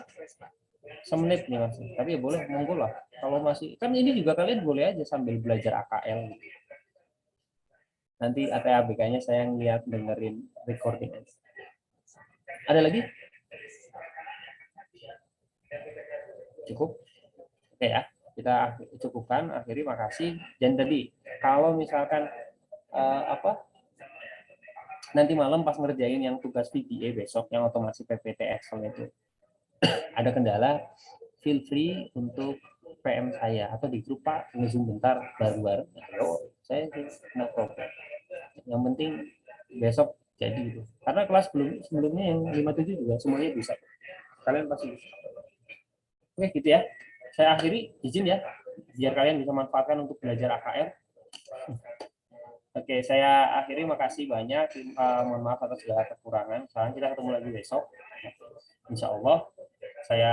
Semenit nih masih. Tapi ya boleh, monggo lah. Kalau masih, kan ini juga kalian boleh aja sambil belajar AKL. Gitu. Nanti ATABK-nya saya ngeliat dengerin recording. Ada lagi? Cukup? Oke ya, kita cukupkan. Akhiri, makasih. Dan tadi, kalau misalkan nanti malam pas ngerjain yang tugas VBA besok, yang otomasi PPT Excel itu, ada kendala, feel free untuk PM saya atau di grup Pak nge-zoom bentar baru-baru. Ayo, saya no problem. Yang penting besok jadi gitu. Karena kelas sebelumnya yang 57 juga semuanya bisa. Kalian pasti bisa. Oke gitu ya. Saya akhiri, izin ya, biar kalian bisa manfaatkan untuk belajar AKR. Oke, saya akhiri, makasih banyak. Mohon maaf atas segala kekurangan. Sekarang kita ketemu lagi besok. Insya Allah. Saya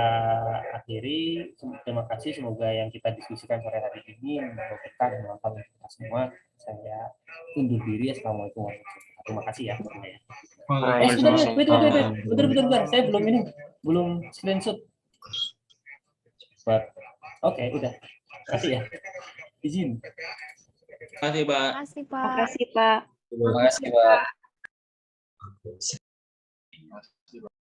akhiri, terima kasih, semoga yang kita diskusikan sore hari ini membagikan manfaat untuk kita semua. Saya undur diri. Assalamualaikum warahmatullahi wabarakatuh. Terima kasih ya. Bentar, saya belum screenshot. Oke, udah. Terima kasih ya. Izin. Terima kasih Pak. Terima kasih Pak. Terima kasih Pak.